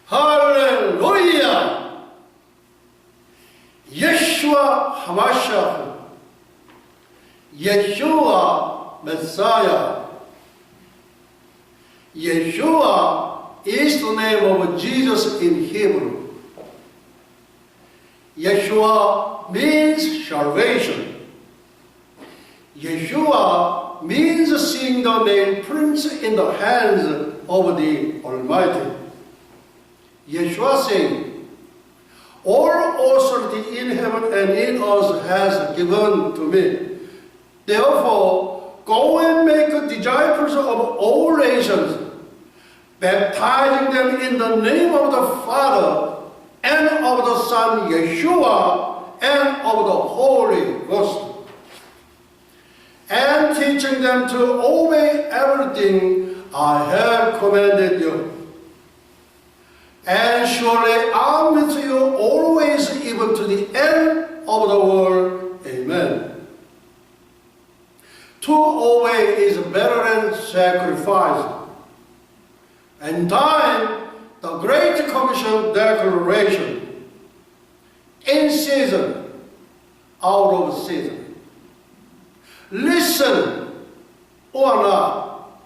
할렐루야! 예슈와 하마샤흐, 예슈와 메사야. Yeshua is the name of Jesus in Hebrew. Yeshua means salvation. Yeshua means seeing the nail prints in the hands of the Almighty. Yeshua saying, all authority in heaven and in earth has given to me. Therefore, go and make disciples of all nations, baptizing them in the name of the Father and of the Son Yeshua and of the Holy Ghost, and teaching them to obey everything I have commanded you. And surely I am with you always, even to the end of the world. Amen. To obey is better than sacrifice. And time, the Great Commission declaration, in season, out of season. Listen or not,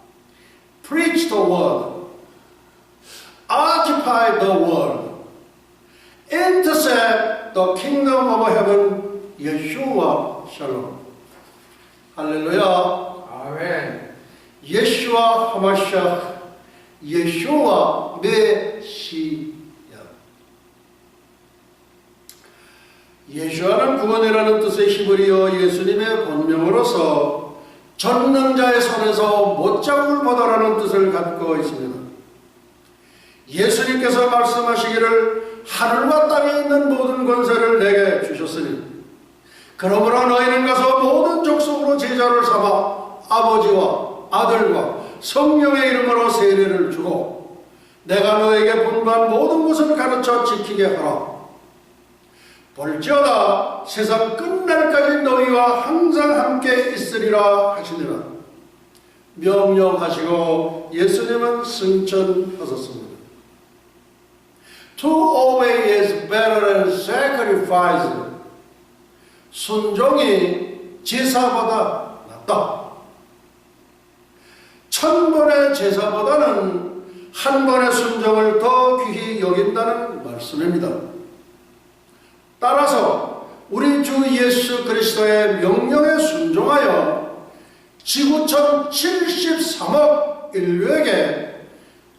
preach the word, occupy the world, intercept the kingdom of heaven, Yeshua Shalom. 할렐루야. 아멘. 예슈와 하마샤, 예슈와 메시아. 예슈아는 구원이라는 뜻의 히브리어 예수님의 본명으로서 전능자의 손에서 못자국을 보다라는 뜻을 갖고 있습니다. 예수님께서 말씀하시기를 하늘과 땅에 있는 모든 권세를 내게 주셨으니 그러므로 너희는 가서 모든 족속으로 제자를 삼아 아버지와 아들과 성령의 이름으로 세례를 주고 내가 너에게 분부한 모든 것을 가르쳐 지키게 하라. 볼지어다 세상 끝날까지 너희와 항상 함께 있으리라 하시니라. 명령하시고 예수님은 승천하셨습니다. To obey is better than sacrifice. 순종이 제사보다 낫다. 1000번의 제사보다는 한 번의 순종을 더 귀히 여긴다는 말씀입니다. 따라서 우리 주 예수 그리스도의 명령에 순종하여 지구촌 73억 인류에게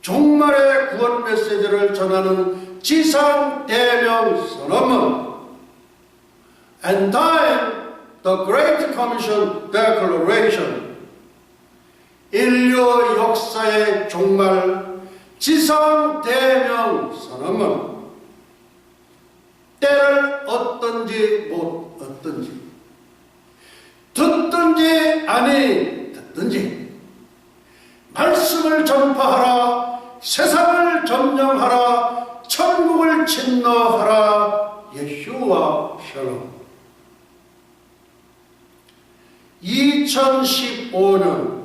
종말의 구원 메시지를 전하는 지상 대명 선언문 and time the Great Commission Declaration, 인류 역사의 종말 지상 대명 선언문, 때를 얻든지 못 얻든지, 듣든지 아니 듣든지 말씀을 전파하라, 세상을 점령하라, 천국을 침노하라. 예슈와 샬롬. 2015년,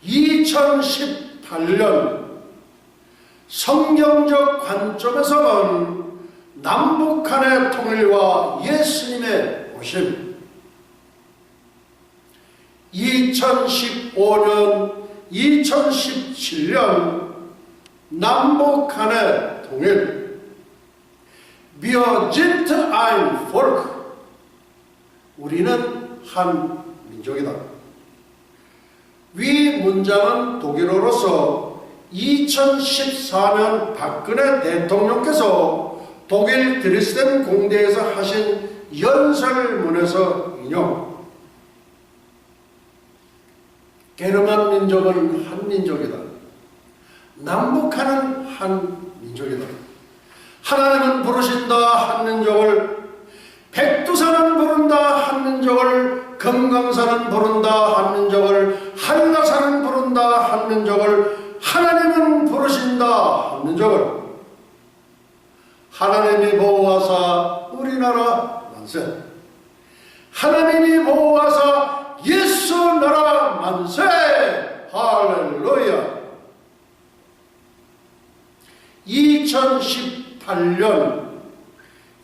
2018년 성경적 관점에서는 남북한의 통일과 예수님의 오심, 2015년, 2017년 남북한의 통일, Wir sind ein Volk, 우리는 한 민족이다. 위 문장은 독일어로서 2014년 박근혜 대통령께서 독일 드레스덴 공대에서 하신 연설문에서 인용. 게르만 민족은 한 민족이다. 남북한은 한 민족이다. 하나님은 부르신다 한 민족을, 백두산은 부른다 한 민족을, 금강산은 부른다 한 민족을, 한라산은 부른다 한 민족을, 하나님은 부르신다 한 민족을. 하나님이 보호하사 우리나라 만세. 하나님이 보호하사 예수 나라 만세. 할렐루야. 2018년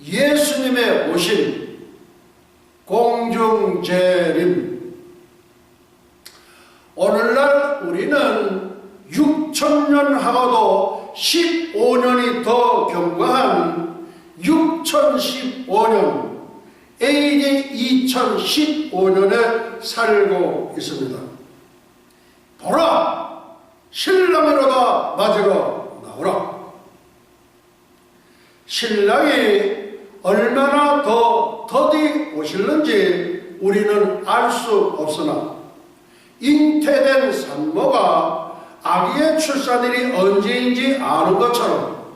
예수님의 오신 공중재림. 오늘날 우리는 6,000년 하고도 15년이 더 경과한 6015년 AD 2015년에 살고 있습니다. 보라, 신랑이로다 맞으러 나오라. 신랑이 얼마나 더 더디 오실는지 우리는 알 수 없으나 잉태된 산모가 아기의 출산일이 언제인지 아는 것처럼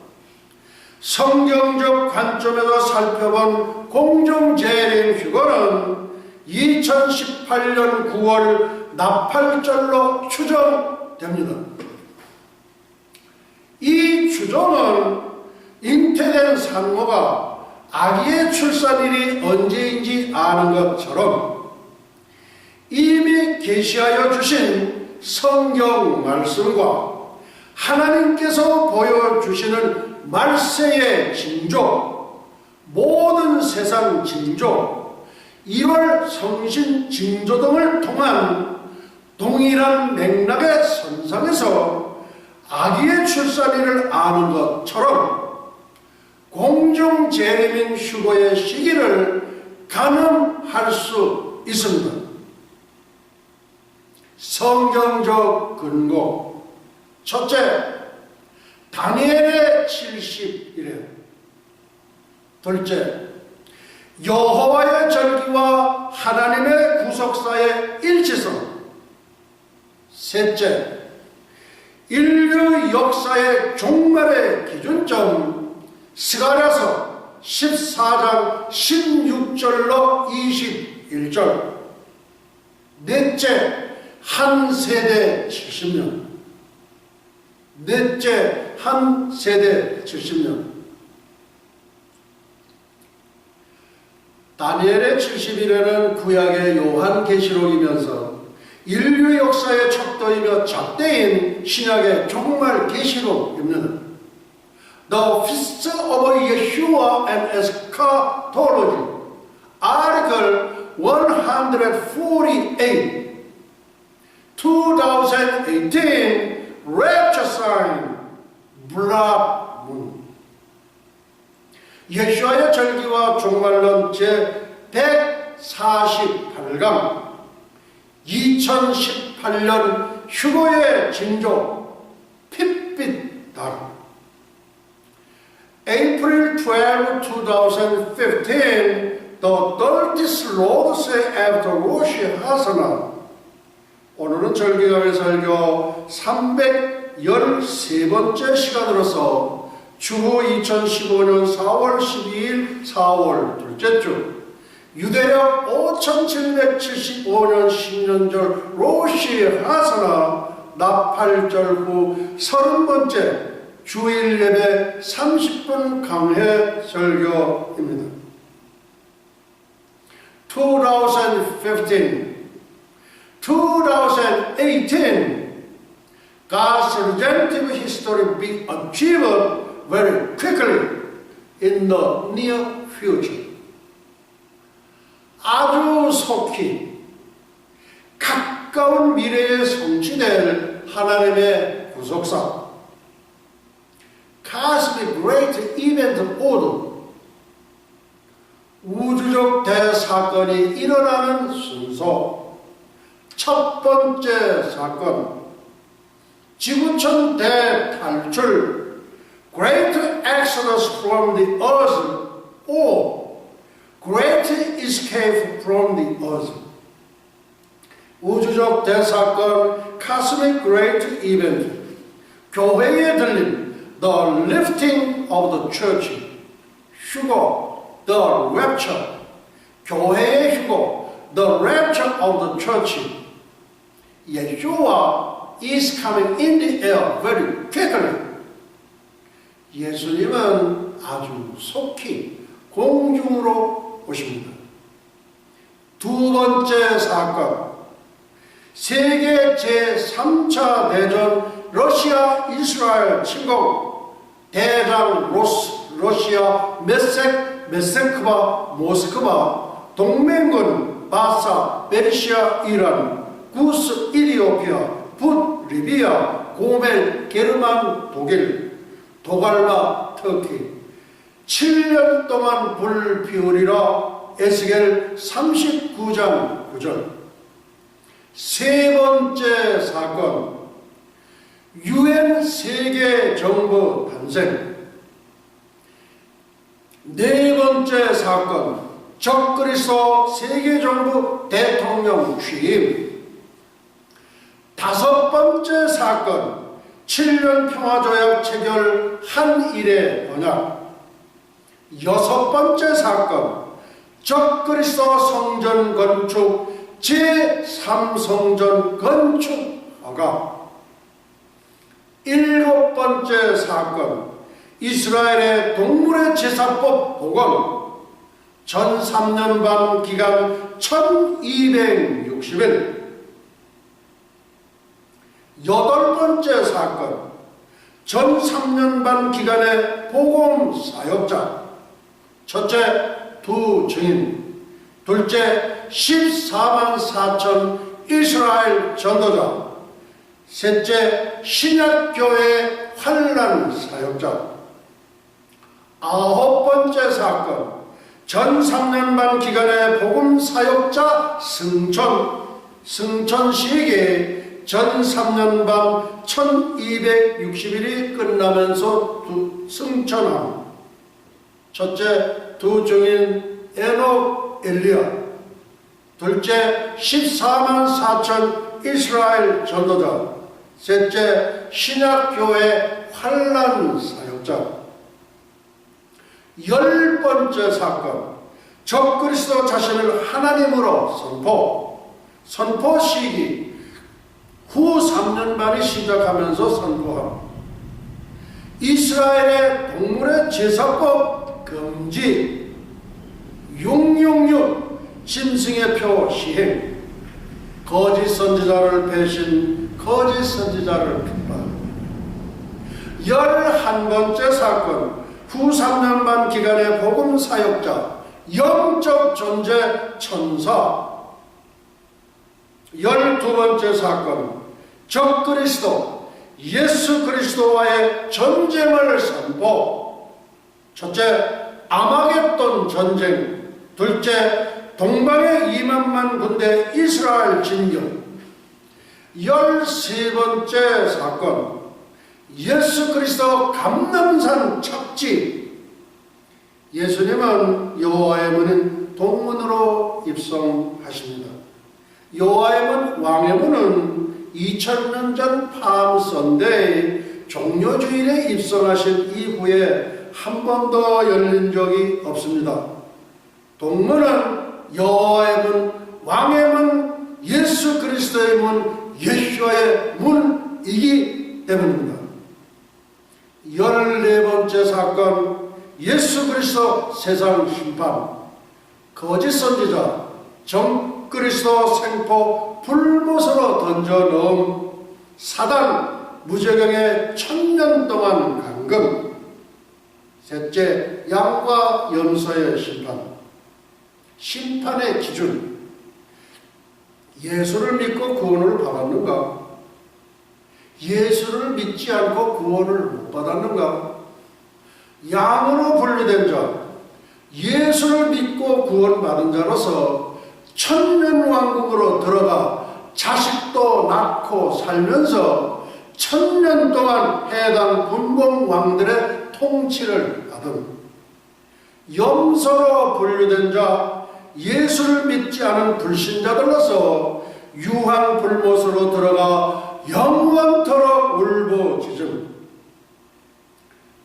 성경적 관점에서 살펴본 공중재림 휴거는 2018년 9월 나팔절로 추정됩니다. 이 추정은 잉태된 산모가 아기의 출산일이 언제인지 아는 것처럼 이미 계시하여 주신 성경 말씀과 하나님께서 보여주시는 말세의 징조, 모든 세상 징조, 1월 성신 징조 등을 통한 동일한 맥락의 선상에서 아기의 출산일을 아는 것처럼 공중재림인 휴거의 시기를 가늠할 수 있습니다. 성경적 근거. 첫째, 다니엘의 70일에. 둘째, 여호와의 절기와 하나님의 구속사의 일치성. 셋째, 인류 역사의 종말의 기준점 스가랴서 14장 16절로 21절. 넷째, 한 세대 70년. 넷째, 한 세대 70년. 다니엘의 70일에는 구약의 요한계시록이면서 인류 역사의 척도이며 작대인 신약의 종말 계시록입니다. The Feast of Yeshua and Eschatology, Article 148, 2018 Rapture Sign, Blood Moon. 예수와의 절기와 종말론 제148강 2018년 휴거의 징조 핏빛 달. April 12, 2015, the 30th Lord's Day after Rosh Hashanah. 오늘은 절기감의 설교 313번째 시간으로서 주후 2015년 4월 12일 4월 둘째 주 유대력 5775년 신년절 로시 하사나 나팔절 후 30번째 주일 예배 30분 강해 설교입니다. 2018, God's redemptive history be achieved very quickly in the near future. 아주 속히 가까운 미래에 성취될 하나님의 구속사. Cosmic Great Event Order. 우주적 대사건이 일어나는 순서. 첫 번째 사건, 지구촌 대탈출, Great Exodus from the Earth, or Great Escape from the Earth. 우주적 대사건, Cosmic Great Event, 교회에 들림, The Lifting of the Church, 휴거, The Rapture, 교회의 휴거, The Rapture of the Church. Yeshua is coming in the air very quickly. 예수님은 아주 속히 공중으로 오십니다. 두 번째 사건, 세계 제3차 대전 러시아 이스라엘 침공, 대장 러시아 메섹크바 모스크바, 동맹군 바사 페르시아 이란, 구스 이디오피아, 붓 리비아, 고멜 게르만 독일, 도갈마 터키, 7년 동안 불 피우리라 에스겔 39장 9절. 세 번째 사건, UN 세계 정부 탄생. 네 번째 사건, 적그리스도 세계 정부 대통령 취임. 다섯 번째 사건, 7년 평화조약 체결 한일의 번역. 여섯 번째 사건, 적그리스도 성전 건축 제3성전 건축 허가. 일곱 번째 사건, 이스라엘의 동물의 제사법 복원. 전 3년 반 기간 1260일. 여덟 번째 사건, 전 3년 반 기간의 복음 사역자. 첫째, 두 증인. 둘째, 14만 4천 이스라엘 전도자. 셋째, 신약교회 환란 사역자. 아홉 번째 사건, 전 3년 반 기간의 복음 사역자 승천 시기에 전 3년 반 1260일이 끝나면서 승천함. 첫째, 두 증인 에녹 엘리야. 둘째, 14만 4천 이스라엘 전도자. 셋째, 신약교회 환란 사역자. 열 번째 사건, 적그리스도 자신을 하나님으로 선포 시기 후 3년 반이 시작하면서 선포함. 이스라엘의 동물의 제사법 금지, 666 짐승의 표 시행, 거짓 선지자를 배신, 거짓 선지자를 핍박. 11번째 사건, 후 3년 반 기간의 복음 사역자, 영적 존재 천사. 12번째 사건, 적그리스도 예수 그리스도와의 전쟁을 선포. 첫째, 아마겟돈 전쟁. 둘째, 동방의 2만만 군대 이스라엘 진격. 13번째 사건, 예수 그리스도 감람산 착지. 예수님은 여호와의 문인 동문으로 입성하십니다. 여호와의 문, 왕의 문은 2000년 전 palm-Sunday에 종료주일에 입성하신 이후에 한 번도 열린 적이 없습니다. 동문은 여호와의 문, 왕의 문, 예수 그리스도의 문, 예수와의 문이기 때문입니다. 14번째 사건, 예수 그리스도 세상 심판. 거짓 선지자, 정그리스도 생포 불못으로 던져 넣음. 사단 무저경에 1000년 동안 감금. 셋째, 양과 염소의 심판. 심판의 기준, 예수를 믿고 구원을 받았는가? 예수를 믿지 않고 구원을 못 받았는가? 양으로 분류된 자, 예수를 믿고 구원받은 자로서 천년왕국으로 들어가 자식도 낳고 살면서 1000년 동안 해당 분봉왕들의 통치를 받은 염소로 분류된 자, 예수를 믿지 않은 불신자들로서 유황불못으로 들어가 영원토록 울부짖음.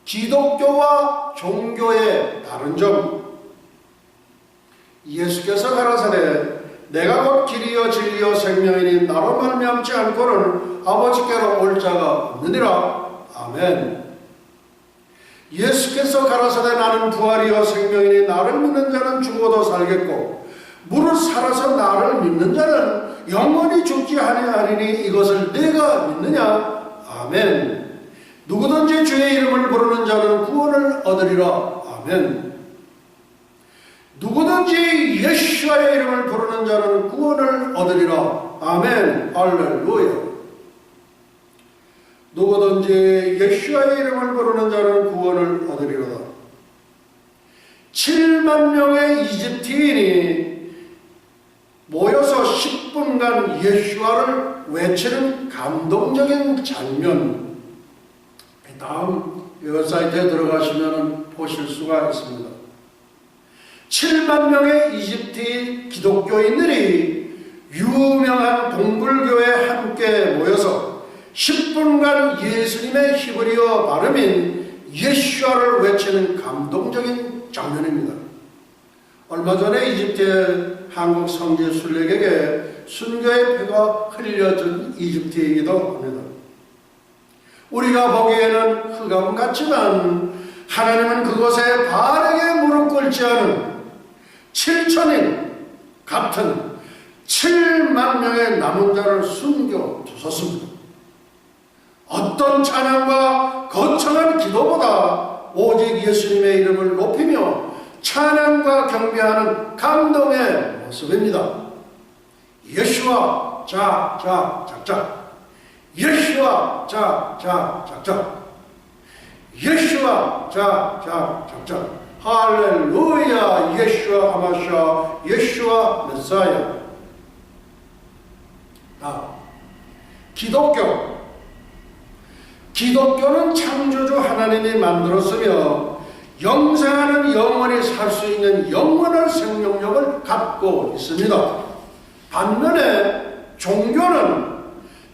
기독교와 종교의 다른 점. 예수께서 가라사대 내가 곧 길이요 진리요 생명이니 나로 말미암지 않고는 아버지께로 올 자가 없느니라. 아멘. 예수께서 가라사대 나는 부활이요 생명이니 나를 믿는 자는 죽어도 살겠고 무릇 살아서 나를 믿는 자는 영원히 죽지 아니하리니 이것을 내가 믿느냐? 아멘. 누구든지 주의 이름을 부르는 자는 구원을 얻으리라. 아멘. 누구든지 예수와의 이름을 부르는 자는 구원을 얻으리라. 아멘. 할렐루야. 누구든지 예수와의 이름을 부르는 자는 구원을 얻으리로다. 7만 명의 이집트인이 모여서 10분간 예수와를 외치는 감동적인 장면, 다음 웹사이트에 들어가시면 보실 수가 있습니다. 7만 명의 이집트 기독교인들이 유명한 동굴교에 함께 모여서 10분간 예수님의 히브리어 발음인 예슈아를 외치는 감동적인 장면입니다. 얼마 전에 이집트의 한국 성지 순례객에게 순교의 피가 흘려진 이집트이기도 합니다. 우리가 보기에는 흑암 같지만 하나님은 그곳에 바르게 무릎 꿇지 않은 7천인 같은 7만 명의 남은 자를 숨겨 두셨습니다. 어떤 찬양과 거창한 기도보다 오직 예수님의 이름을 높이며 찬양과 경배하는 감동의 모습입니다. 예수와 작작 예수와 작작 예수와 작작 할렐루야 예수와 하마샤 예수와 메사야. 기독교는 창조주 하나님이 만들었으며 영생하는 영원히 살 수 있는 영원한 생명력을 갖고 있습니다. 반면에 종교는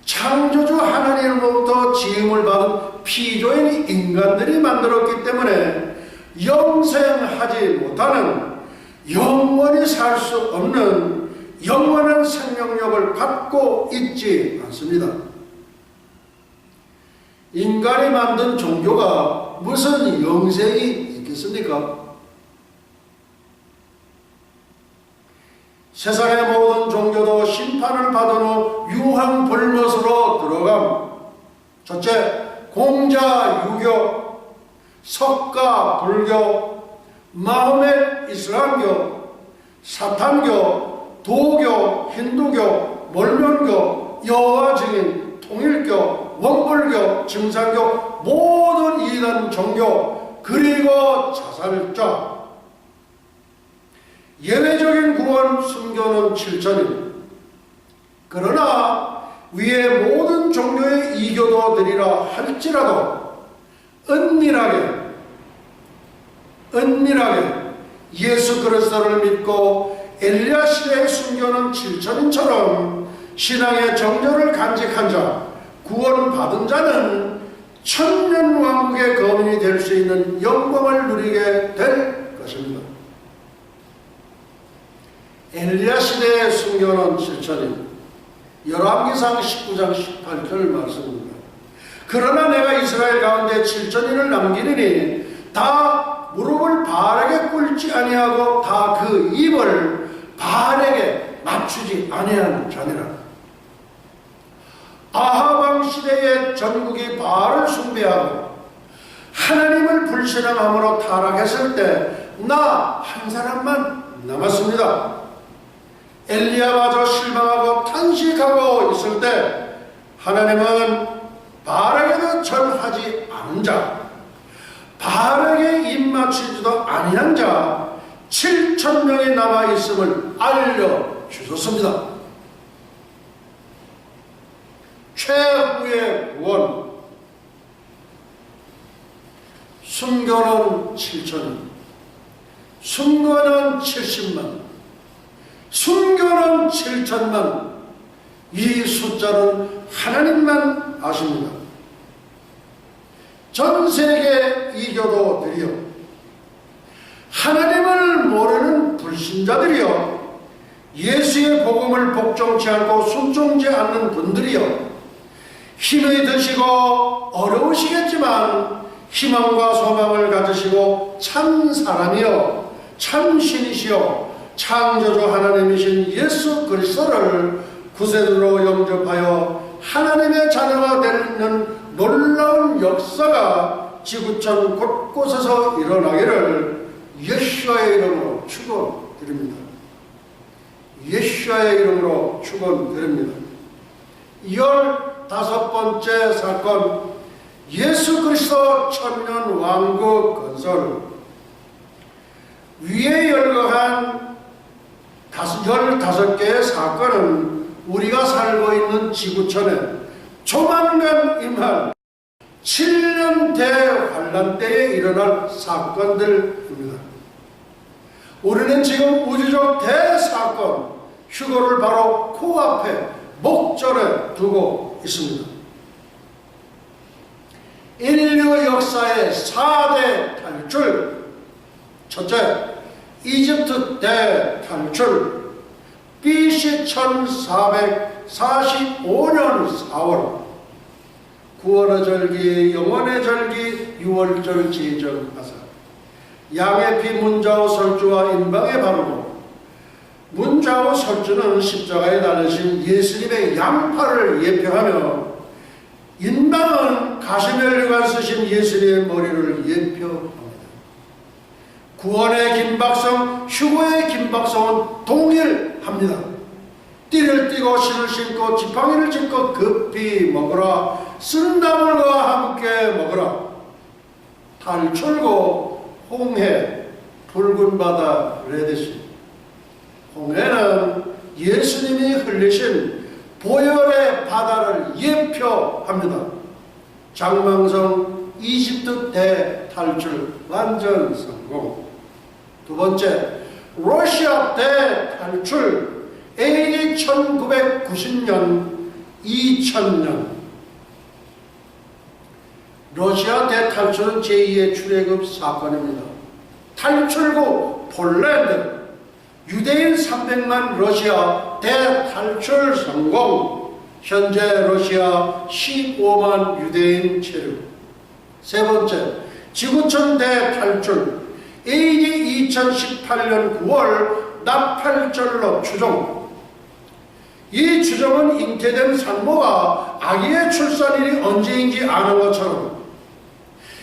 창조주 하나님으로부터 지음을 받은 피조인 인간들이 만들었기 때문에 영생하지 못하는 영원히 살 수 없는 영원한 생명력을 갖고 있지 않습니다. 인간이 만든 종교가 무슨 영생이 있겠습니까? 세상의 모든 종교도 심판을 받은 후 유황불못으로 들어감. 첫째, 공자 유교, 석가 불교, 마호멧 이슬람교, 사탄교, 도교, 힌두교, 몰몬교, 여호와 증인, 통일교, 원불교, 증산교, 모든 이단 종교, 그리고 자살자. 예외적인 구원 순교는 7천입니다. 그러나 위의 모든 종교의 이교도 드리라 할지라도 은밀하게 예수 그리스도를 믿고 엘리야 시대의 순교는 7천인처럼 신앙의 정절을 간직한 자, 구원받은 자는 천년왕국의 거민이 될 수 있는 영광을 누리게 될 것입니다. 엘리야 시대의 순교는 7천입니다. 열왕기상 19장 18절 말씀입니다. 그러나 내가 이스라엘 가운데 7천인을 남기리니 다 무릎을 바알에게 꿇지 아니하고 다 그 입을 바알에게 맞추지 아니한 자니라. 아하방 시대에 전국이 바알을 숭배하고 하나님을 불신앙함으로 타락했을 때 나 한 사람만 남았습니다. 엘리야마저 실망하고 탄식하고 있을 때 하나님은 바알에게도 절하지 않은 자, 바알에게 입맞추지도 아니한 자 7,000명이 남아있음을 알려주셨습니다. 최후의 구원, 순교는 7,000명, 순교는 70만, 순교는 7천만. 이 숫자는 하나님만 아십니다. 전 세계 이교도 드리어 하나님을 모르는 불신자들이여 예수의 복음을 복종치 않고 순종치 않는 분들이여 힘이 드시고 어려우시겠지만 희망과 소망을 가지시고 참 사람이요 참 신이시요 창조주 하나님이신 예수 그리스도를 구세주로 영접하여 하나님의 자녀가 되는 놀라운 역사가 지구촌 곳곳에서 일어나기를 예수와의 이름으로 축원드립니다. 예수와의 이름으로 축원드립니다. 15번째 사건, 예수 그리스도 천년 왕국 건설. 위에 열거한 15개의 사건은 우리가 살고 있는 지구촌에 조만간 임할 7년 대환란 때에 일어날 사건들입니다. 우리는 지금 우주적 대사건 휴거를 바로 코앞에 목전에 두고 있습니다. 인류 역사의 4대 탈출. 첫째, 이집트 대탈출. BC 1445년 4월 구원의 절기, 영원의 절기, 유월절 제정하사 양의 피 문자오 설주와 인방에 바르고, 문자오 설주는 십자가에 달리신 예수님의 양팔을 예표하며 인방은 가시멜류가 쓰신 예수님의 머리를 예표합니다. 구원의 긴박성, 휴거의 긴박성은 동일합니다. 띠를 띠고 신을 신고 지팡이를 짚고 급히 먹으라. 쓴나물과 함께 먹으라. 탈출고 홍해, 붉은 바다, 레드시. 홍해는 예수님이 흘리신 보혈의 바다를 예표합니다. 장망성 이집트 대탈출 완전 성공. 두 번째, 러시아 대탈출. AD 1990년, 2000년. 러시아 대탈출은 제2의 출애굽 사건입니다. 탈출구 폴란드, 유대인 300만 러시아 대탈출 성공. 현재 러시아 15만 유대인 체류. 세 번째, 지구촌 대탈출. AD 2018년 9월 나팔절로 추종. 이 추종은 잉태된 산모가 아기의 출산일이 언제인지 아는 것처럼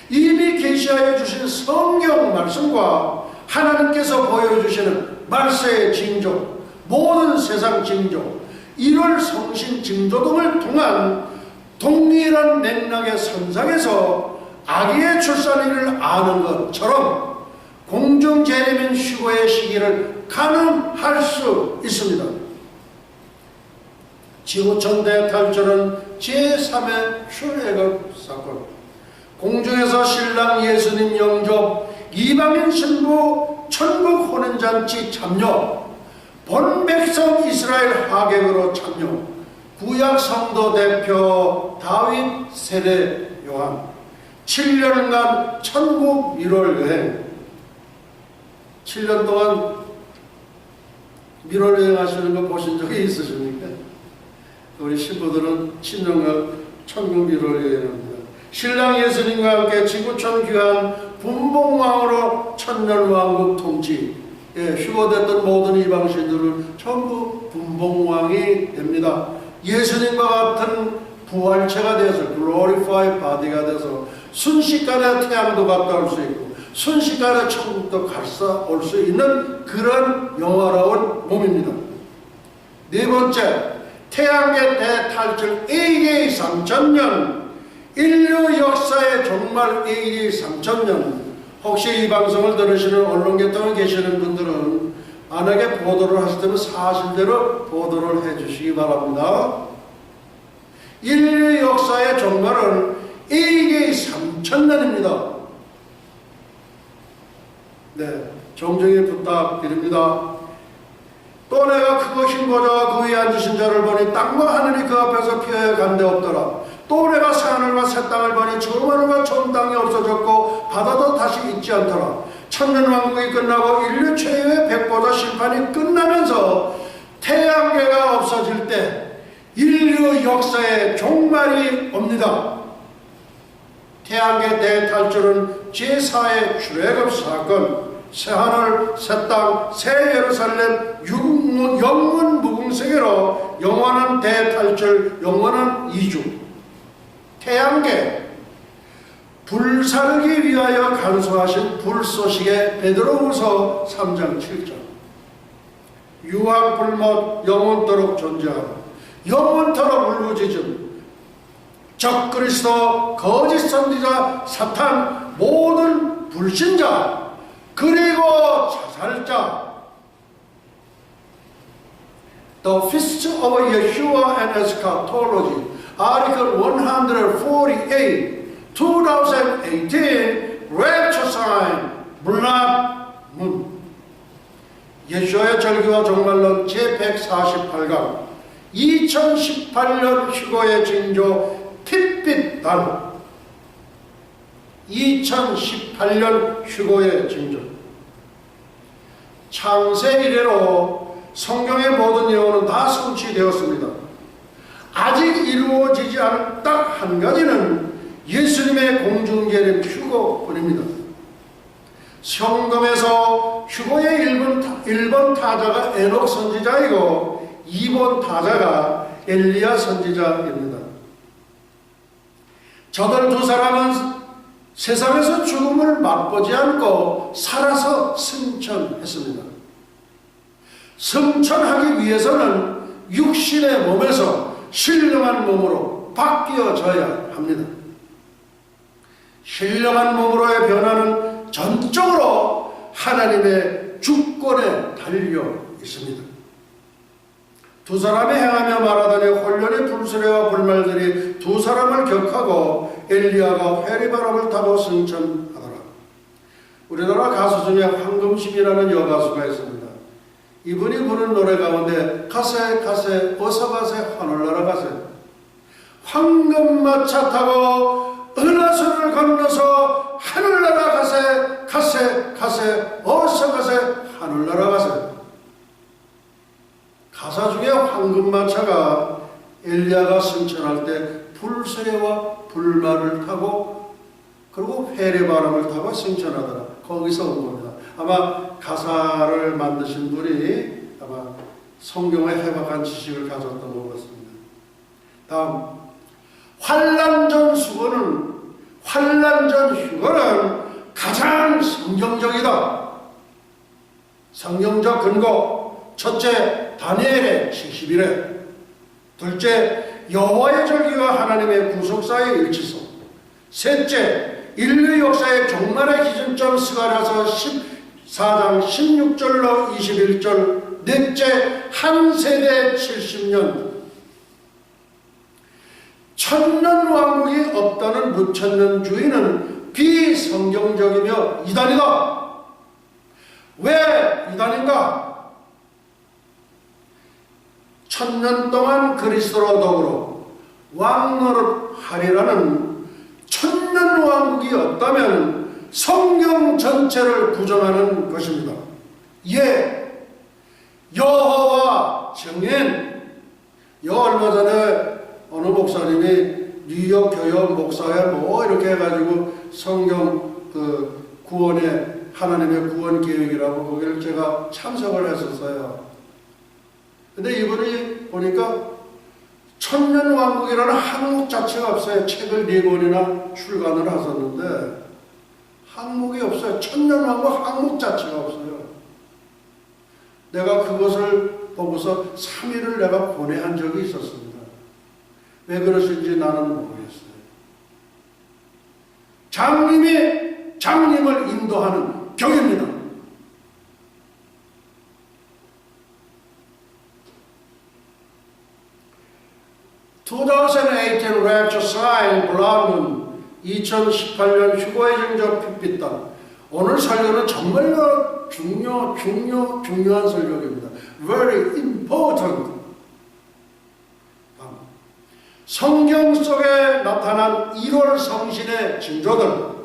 이미 계시하여 주신 성경 말씀과 하나님께서 보여주시는 말세의 징조, 모든 세상 징조, 1월 성신 징조 등을 통한 동일한 맥락의 선상에서 아기의 출산일을 아는 것처럼 공중 재림인 휴거의 시기를 가늠할 수 있습니다. 지구촌 대탈출은 제3의 출애굽 사건. 공중에서 신랑 예수님 영접, 이방인 신부 천국 혼인잔치 참여, 본 백성 이스라엘 하객으로 참여, 구약 성도 대표 다윗 세례 요한, 7년간 천국 1월 여행. 7년 동안 밀월 여행하시는 거 보신 적이 있으십니까? 우리 신부들은 7년간 천국 밀월 여행합니다. 신랑 예수님과 함께 지구촌 귀한 분봉왕으로 천년왕국 통치, 휴거됐던 모든 이방신들은 전부 분봉왕이 됩니다. 예수님과 같은 부활체가 돼서 glorified body가 돼서 순식간에 태양도 갔다 올 수 있고 순식간에 천국도 갔다 올 수 있는 그런 영화로운 몸입니다. 네 번째, 태양계 대탈출 AD 3000년, 인류 역사의 종말 AD 3000년. 혹시 이 방송을 들으시는 언론계통에 계시는 분들은 만약에 보도를 하실 때면 사실대로 보도를 해주시기 바랍니다. 인류 역사의 종말은 AD 3000년입니다. 네, 정중히 부탁드립니다. 또 내가 크고 흰 보좌와 그 위에 앉으신 자를 보니 땅과 하늘이 그 앞에서 피하여 간데 없더라. 또 내가 새하늘과 새 땅을 보니 처음 하늘과 처음 땅이 없어졌고 바다도 다시 있지 않더라. 천년왕국이 끝나고 인류 최후의 백보자 심판이 끝나면서 태양계가 없어질 때 인류 역사의 종말이 옵니다. 태양계 대탈출은 제4의 출애굽 사건, 새하늘, 새 땅, 새 예루살렘, 영원 무궁세계로 영원한 대탈출, 영원한 이주. 태양계, 불살기 위하여 간수하신 불소식의 베드로후서 3장 7절. 유황불못 영원토록 존재하고 영원토록 울부짖음. 적그리스도, 거짓 선지자, 사탄, 모든 불신자, 그리고 자살자. The Feast of Yeshua and Eschatology, Article 148, 2018, Rapture Sign, Blood Moon. 예수와의 절기와 종말론 제148강, 2018년 휴거의 징조 핏빛 달. 2018년 휴거의 징조. 창세 이래로 성경의 모든 예언은 다 성취되었습니다. 아직 이루어지지 않은 딱 한 가지는 예수님의 공중계림 휴거뿐입니다. 성경에서 휴거의 1번 타자가 에녹 선지자이고 2번 타자가 엘리야 선지자입니다. 저들 두 사람은 세상에서 죽음을 맛보지 않고 살아서 승천했습니다. 승천하기 위해서는 육신의 몸에서 신령한 몸으로 바뀌어져야 합니다. 신령한 몸으로의 변화는 전적으로 하나님의 주권에 달려 있습니다. 두 사람이 행하며 말하더니 혼련의 불수레와 불말들이 두 사람을 격하고 엘리야가 회리바람을 타고 승천하더라. 우리나라 가수 중에 황금심이라는 여가수가 있습니다. 이분이 부른 노래 가운데 가세 가세 어서 가세 하늘나라 가세, 황금마차 타고 은하수를 건너서 하늘나라 가세 가세 가세 어서 가세 하늘나라 가세. 가사 중에 황금마차가 엘리야가 승천할 때 불수레와 불말을 타고 그리고 회리바람을 타고 승천하더라. 거기서 온 겁니다. 아마 가사를 만드신 분이 아마 성경에 해박한 지식을 가졌던 것 같습니다. 다음, 환란전 휴거는 가장 성경적이다. 성경적 근거, 첫째 다니엘의 70일에, 둘째 여호와의 절기와 하나님의 구속사의 일치성, 셋째 인류 역사의 종말의 기준점 스가랴서 14장 16절로 21절, 넷째 한 세대 70년. 천년왕국이 없다는 무천년주의는 비성경적이며 이단이다. 왜 이단인가? 천년 동안 그리스도로 더불어 왕노릇하리라는 천년왕국이 없다면 성경 전체를 부정하는 것입니다. 예, 여호와 증인. 얼마 전에 어느 목사님이 뉴욕 교역 목사회 뭐 이렇게 해가지고 성경 구원의 하나님의 구원 계획이라고 거기를 제가 참석을 했었어요. 근데 이분이 보니까 천년왕국이라는 항목 자체가 없어요. 책을 4권이나 출간을 하셨는데 항목이 없어요. 천년왕국 항목 자체가 없어요. 내가 그것을 보고서 3일을 내가 고뇌한 적이 있었습니다. 왜 그러신지 나는 모르겠어요. 장님을 인도하는 격입니다. (2018) Rapture Sign Blood Moon, 2018년 휴거의 징조 핏빛달. 오늘 설교는 정말로 중요한 설교입니다. Very important. 성경 속에 나타난 1월 성신의 징조들.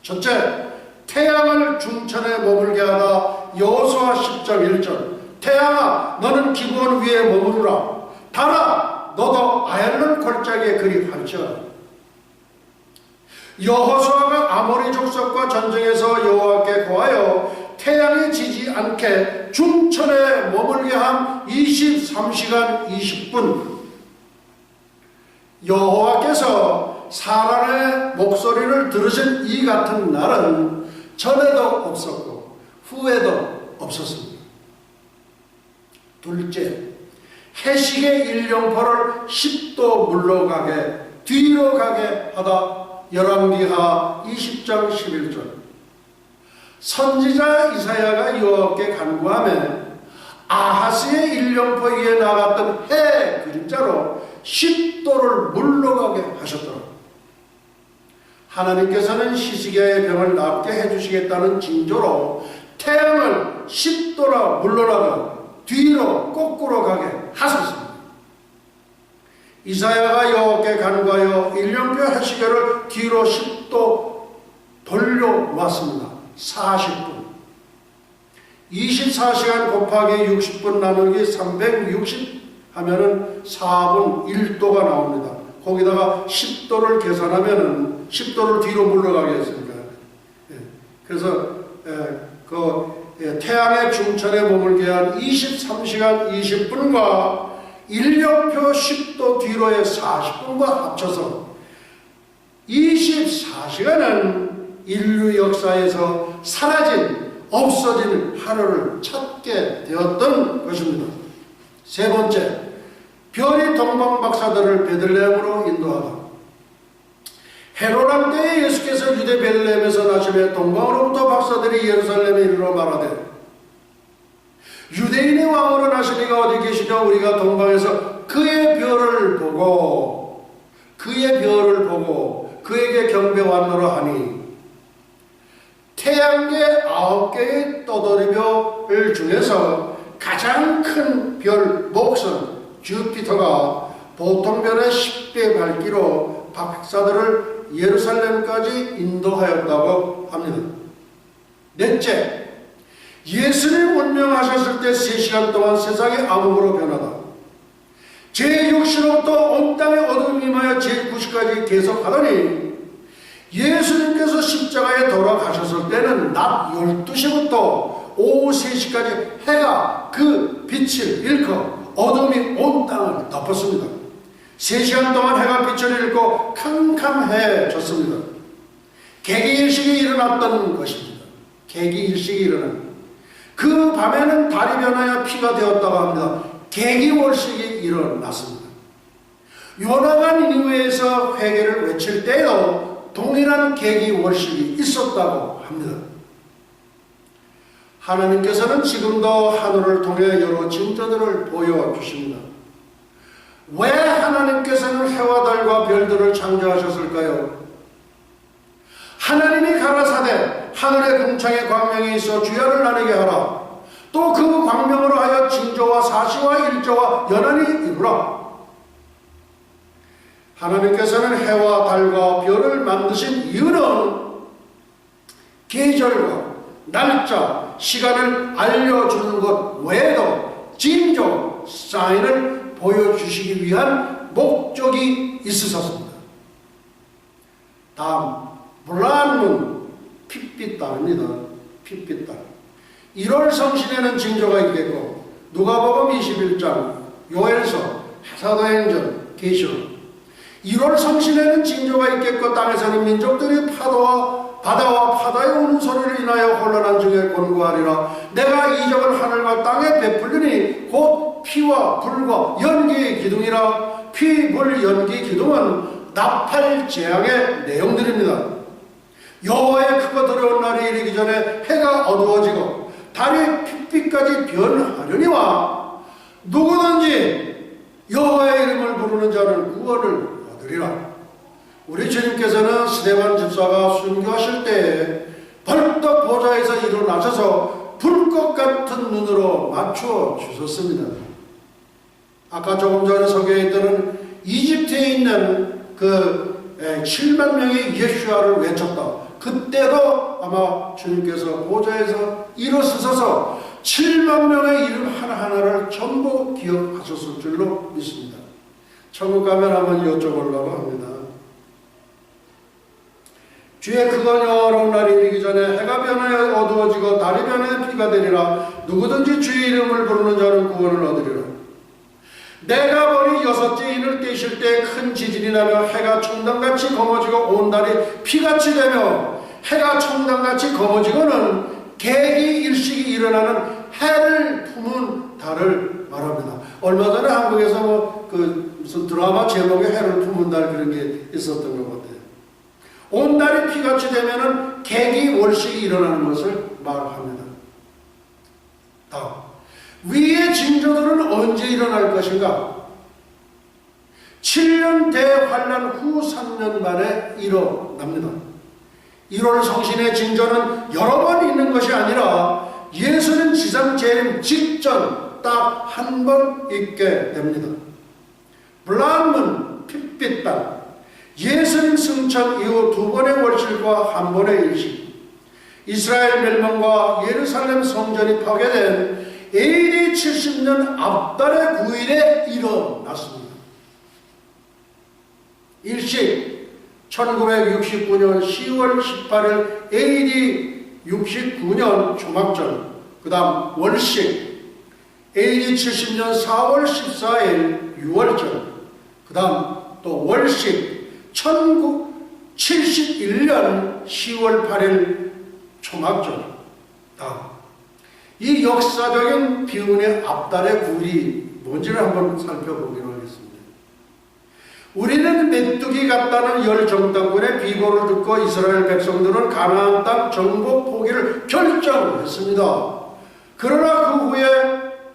첫째, 태양을 중천에 머물게 하다. 여호수아 10장 1절. 태양아, 너는 기브온 위에 머무르라. 달아, 너도 아얄론 골짜기에 그리 활치하라. 여호수아가 아모리 족속과 전쟁에서 여호와께 고하여 태양이 지지 않게 중천에 머물게 한 23시간 20분. 여호와께서 사람의 목소리를 들으신 이 같은 날은 전에도 없었고 후에도 없었습니다. 둘째, 해식의 일령포를 10도 물러가게 뒤로 가게 하다. 열왕기하 20장 11절. 선지자 이사야가 여호와께 간구하며 아하스의 일령포 위에 나갔던 해 그림자로 10도를 물러가게 하셨더라. 하나님께서는 히스기야의 병을 낫게 해주시겠다는 징조로 태양을 10도나 물러나가 뒤로 거꾸로 가게 하셨습니다. 이사야가 여호와께 간구하여 일령표 해시계를 뒤로 10도 돌려놓았습니다. 40분. 24시간 곱하기 60분 나누기 360 하면은 4분 1도가 나옵니다. 거기다가 10도를 계산하면은 10도를 뒤로 물러가게 했습니다. 그래서 태양의 중천에 머물게 한 23시간 20분과 일령표 10도 뒤로의 40분과 합쳐서 24시간은 인류 역사에서 사라진, 없어진 하루를 찾게 되었던 것입니다. 세 번째, 별이 동방박사들을 베들레헴으로 인도하다. 헤롯 왕 때에 예수께서 유대 베들레헴에서 나시매 동방으로부터 박사들이 예루살렘에 이르러 말하되 유대인의 왕으로 나시니가 어디 계시냐? 우리가 동방에서 그의 별을 보고 그에게 경배 왔노라 하니 태양계 9개의 떠돌이별 중에서 가장 큰 별 목성 주피터가 보통 별의 10배 밝기로 박사들을 예루살렘까지 인도하였다고 합니다. 넷째, 예수님 운명하셨을 때 3시간 동안 세상이 암흑으로 변하다. 제6시로부터 온 땅에 어둠이 임하여 제9시까지 계속하더니 예수님께서 십자가에 돌아가셨을 때는 낮 12시부터 오후 3시까지 해가 그 빛을 잃고 어둠이 온 땅을 덮었습니다. 3시간 동안 해가 빛을 잃고 캄캄해졌습니다. 개기일식이 일어났던 것입니다. 개기일식이 일어납니다. 그 밤에는 달이 변하여 피가 되었다고 합니다. 개기월식이 일어났습니다. 요나가 니느웨에서 회개를 외칠 때에도 동일한 개기월식이 있었다고 합니다. 하나님께서는 지금도 하늘을 통해 여러 징조들을 보여주십니다. 왜 하나님께서는 해와 달과 별들을 창조하셨을까요? 하나님이 가라사대 하늘의 궁창에 광명이 있어 주야를 나누게 하라. 또 그 광명으로 하여 징조와 사시와 일조와 연한이 이루라. 하나님께서는 해와 달과 별을 만드신 이유는 계절과 날짜, 시간을 알려주는 것 외에도 징조, 사인을 보여주시기 위한 목적이 있으셨습니다. 다음, 블라드문, 핏빛달입니다. 핏빛달. 1월 성신에는 징조가 있겠고 누가복음 21장, 요엘서, 사도행전, 계시록 1월 성신에는 징조가 있겠고 땅에 사는 민족들이 바다와 파도의 우는 소리를 인하여 혼란한 중에 곤고하리라. 내가 이적을 하늘과 땅에 베풀리니 곧 피와 불과 연기의 기둥이라. 피, 불, 연기, 기둥은 나팔 재앙의 내용들입니다. 여호와의 크고 두려운 날이 이르기 전에 해가 어두워지고 달이 핏빛까지 변하려니와 누구든지 여호와의 이름을 부르는 자는 구원을 얻으리라. 우리 주님께서는 스데반 집사가 순교하실 때에 벌떡 보좌에서 일어나셔서 불꽃 같은 눈으로 맞추어 주셨습니다. 아까 조금 전에 소개했던 이집트에 있는 그 7만 명의 예수아를 외쳤다. 그때도 아마 주님께서 보좌에서 일어서셔서 7만 명의 이름 하나하나를 전부 기억하셨을 줄로 믿습니다. 천국 가면 한번 여쭤보려고 합니다. 주의 크고 영화로운 날이 이르기 전에 해가 변하여 어두워지고 달이 변하여 비가 되리라. 누구든지 주의 이름을 부르는 자는 구원을 얻으리라. 내가 보니 여섯째 인을 떼실 때 큰 지진이 나며 해가 총단같이 검어지고 온 달이 피같이 되며 해가 총단같이 검어지고는 계기 일식이 일어나는 해를 품은 달을 말합니다. 얼마 전에 한국에서 무슨 드라마 제목에 해를 품은 달 그런 게 있었던 것 같아요. 온 달이 피같이 되면은 계기 월식이 일어나는 것을 말합니다. 다음, 위의 징조들은 언제 일어날 것인가? 7년 대환란 후 3년 만에 일어납니다. 1월 성신의 징조는 여러 번 있는 것이 아니라 예수님 지상 재림 직전 딱 한 번 있게 됩니다. 블라문 핏빛달, 예수님 승천 이후 2번의 월실과 1번의 일식, 이스라엘 멸망과 예루살렘 성전이 파괴된 AD 70년 앞달의 9일에 일어났습니다. 일식 1969년 10월 18일 AD 69년 초막절, 그 다음 월식 AD 70년 4월 14일 6월절, 그 다음 또 월식 1971년 10월 8일 초막절. 다음, 이 역사적인 비운의 앞달의 굴이 뭔지를 한번 살펴보기로 하겠습니다. 우리는 메뚜기 같다는 열 정탐꾼의 비고를 듣고 이스라엘 백성들은 가나안 땅 정복 포기를 결정했습니다. 그러나 그 후에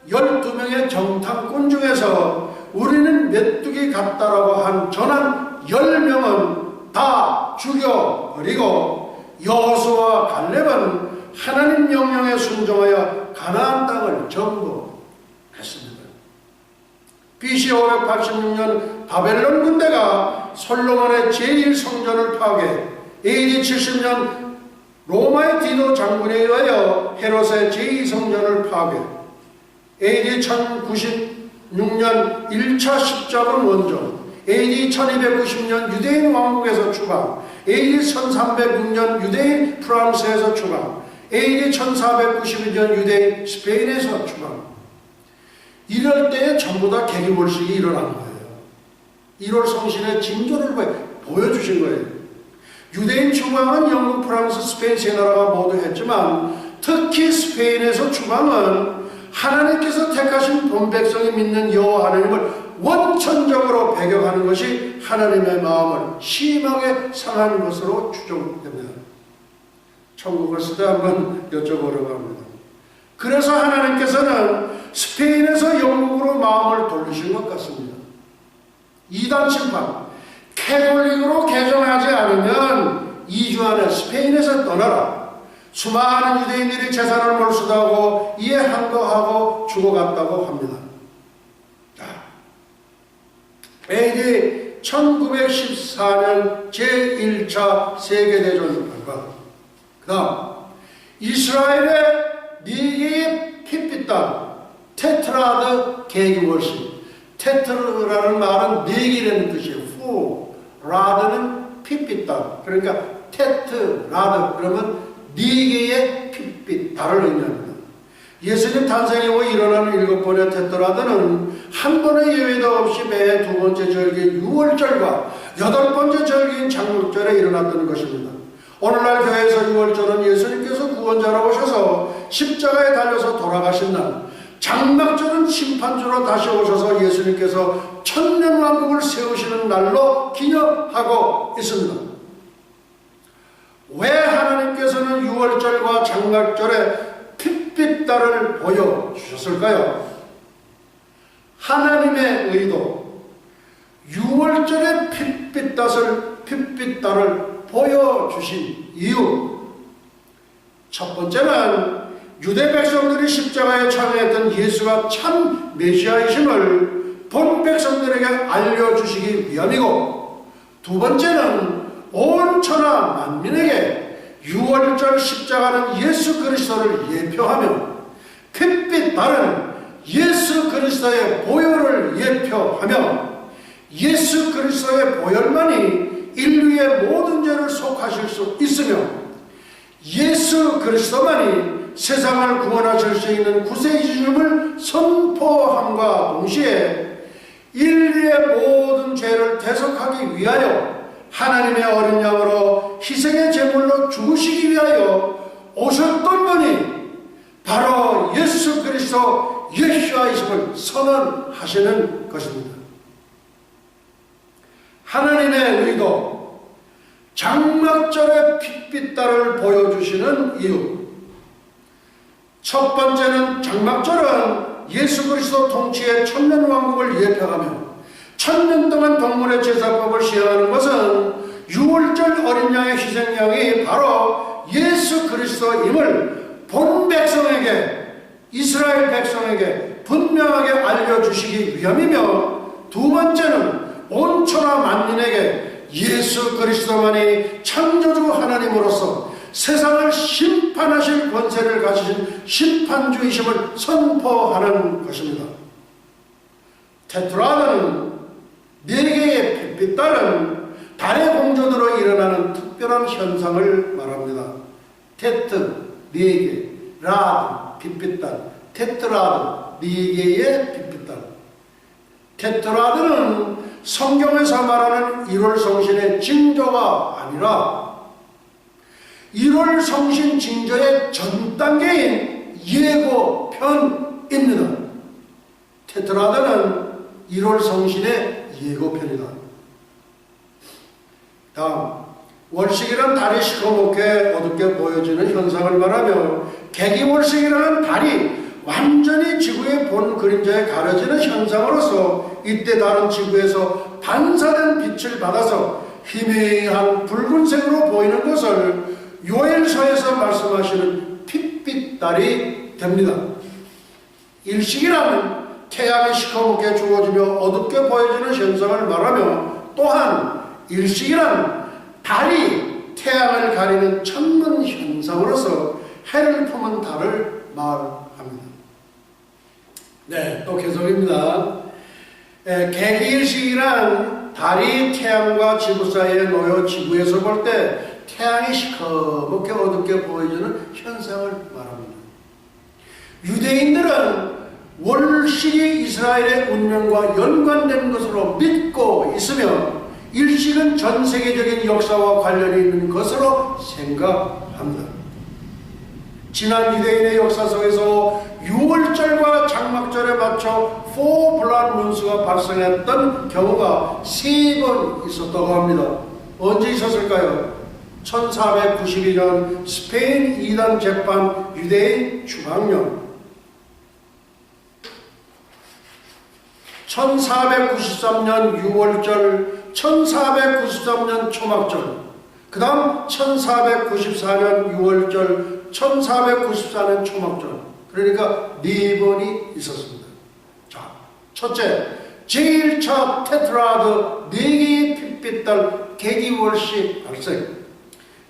12명의 정탐꾼 중에서 우리는 메뚜기 같다라고 한 전한 10명은 다 죽여버리고 여호수아와 갈렙은 하나님 명령에 순종하여 가나안 땅을 정복했습니다. BC 586년 바벨론 군대가 솔로몬의 제1성전을 파괴, AD 70년 로마의 디도 장군에 의하여 헤롯의 제2성전을 파괴, AD 1096년 1차 십자군 원정, AD 1290년 유대인 왕국에서 추방, AD 1306년 유대인 프랑스에서 추방, AD 1492년 유대인 스페인에서 추방. 이럴 때에 전부 다 계기월식이 일어난 거예요. 1월 성신의 징조를 보여주신 거예요. 유대인 추방은 영국, 프랑스, 스페인 세 나라가 모두 했지만 특히 스페인에서 추방은 하나님께서 택하신 본백성이 믿는 여호와 하나님을 원천적으로 배격하는 것이 하나님의 마음을 심하게 상하는 것으로 추정됩니다. 천국을 쓸 때 한번 여쭤보려고 합니다. 그래서 하나님께서는 스페인에서 영국으로 마음을 돌리신 것 같습니다. 이단 침판, 캐톨릭으로 개종하지 않으면 2주 안에 스페인에서 떠나라. 수많은 유대인들이 재산을 몰수하고 이에 항거하고 죽어갔다고 합니다. AD 1914년 제1차 세계대전 결과, 그 다음 이스라엘의 4개의 핏빛단 테트라드 계기월식. 테트라는 말은 4개라는 뜻이에요. 후, 라드는 핏빛단. 그러니까 테트라드 그러면 4개의 핏빛 달을 의미합니다. 예수님 탄생 이후 일어나는 7번의 테트라드는 한 번의 예외도 없이 매 2번째 절기인 6월절과 8번째 절기인 장막절에 일어났던 것입니다. 오늘날 교회에서 6월절은 예수님께서 구원자로 오셔서 십자가에 달려서 돌아가신 날, 장막절은 심판주로 다시 오셔서 예수님께서 천년왕국을 세우시는 날로 기념하고 있습니다. 왜 하나님께서는 6월절과 장막절에 핏빛달을 보여주셨을까요? 하나님의 의도, 6월절에 핏빛달을 보여주신 이유, 첫 번째는 유대 백성들이 십자가에 참여했던 예수가 참 메시아이심을 본 백성들에게 알려주시기 위함이고, 두 번째는 온 천하 만민에게 6월절 십자가는 예수 그리스도를 예표하며 핏빛달은 예수 그리스도의 보혈을 예표하며 예수 그리스도의 보혈만이 인류의 모든 죄를 속하실 수 있으며 예수 그리스도만이 세상을 구원하실 수 있는 구세주임을 선포함과 동시에 인류의 모든 죄를 대속하기 위하여 하나님의 어린 양으로 희생의 제물로 죽으시기 위하여 오셨던 분이 바로 예수 그리스도 예수와이심을 선언하시는 것입니다. 하나님의 의도, 장막절의 빛빛달을 보여주시는 이유. 첫 번째는 장막절은 예수 그리스도 통치의 천년왕국을 예표하며 천년 동안 동물의 제사법을 시행하는 것은 유월절 어린 양의 희생양이 바로 예수 그리스도임을 본 백성에게, 이스라엘 백성에게 분명하게 알려주시기 위함이며, 두 번째는 온 천하 만민에게 예수 그리스도만이 창조주 하나님으로서 세상을 심판하실 권세를 가지신 심판주이심을 선포하는 것입니다. 테트라드는 네 개의 빛빛달은 달의 공전으로 일어나는 특별한 현상을 말합니다. 테트, 네 개, 라드, 빛빛달, 테트라드, 네 개의 빛빛달. 테트라드는 성경에서 말하는 1월 성신의 징조가 아니라 1월 성신 징조의 전 단계인 예고편입니다. 테트라드는 1월 성신의 예고편이다. 다음, 월식이란 달이 시커멓게 어둡게 보여지는 현상을 말하며 개기월식이라는 달이 완전히 지구의 본 그림자에 가려지는 현상으로서 이때 달은 지구에서 반사된 빛을 받아서 희미한 붉은색으로 보이는 것을 요엘서에서 말씀하시는 빛빛달이 됩니다. 일식이라는 태양이 시커멓게 주어지며 어둡게 보여지는 현상을 말하며, 또한 일식이란 달이 태양을 가리는 천문 현상으로서 해를 품은 달을 말합니다. 네, 또 계속입니다. 개기일식이란 달이 태양과 지구 사이에 놓여 지구에서 볼 때 태양이 시커멓게 어둡게 보여지는 현상을 말합니다. 유대인들은 월식이 이스라엘의 운명과 연관된 것으로 믿고 있으며 일식은 전 세계적인 역사와 관련이 있는 것으로 생각합니다. 지난 유대인의 역사 속에서 유월절과 장막절에 맞춰 4블라드 문수가 발생했던 경우가 3번 있었다고 합니다. 언제 있었을까요? 1492년 스페인 2단 재판 유대인 추방령, 1493년 유월절, 1493년 초막절, 그 다음 1494년 유월절, 1494년 초막절. 그러니까 4번이 있었습니다. 자, 첫째, 제1차 테트라드 4개의 빛빛달 개기월식 발생.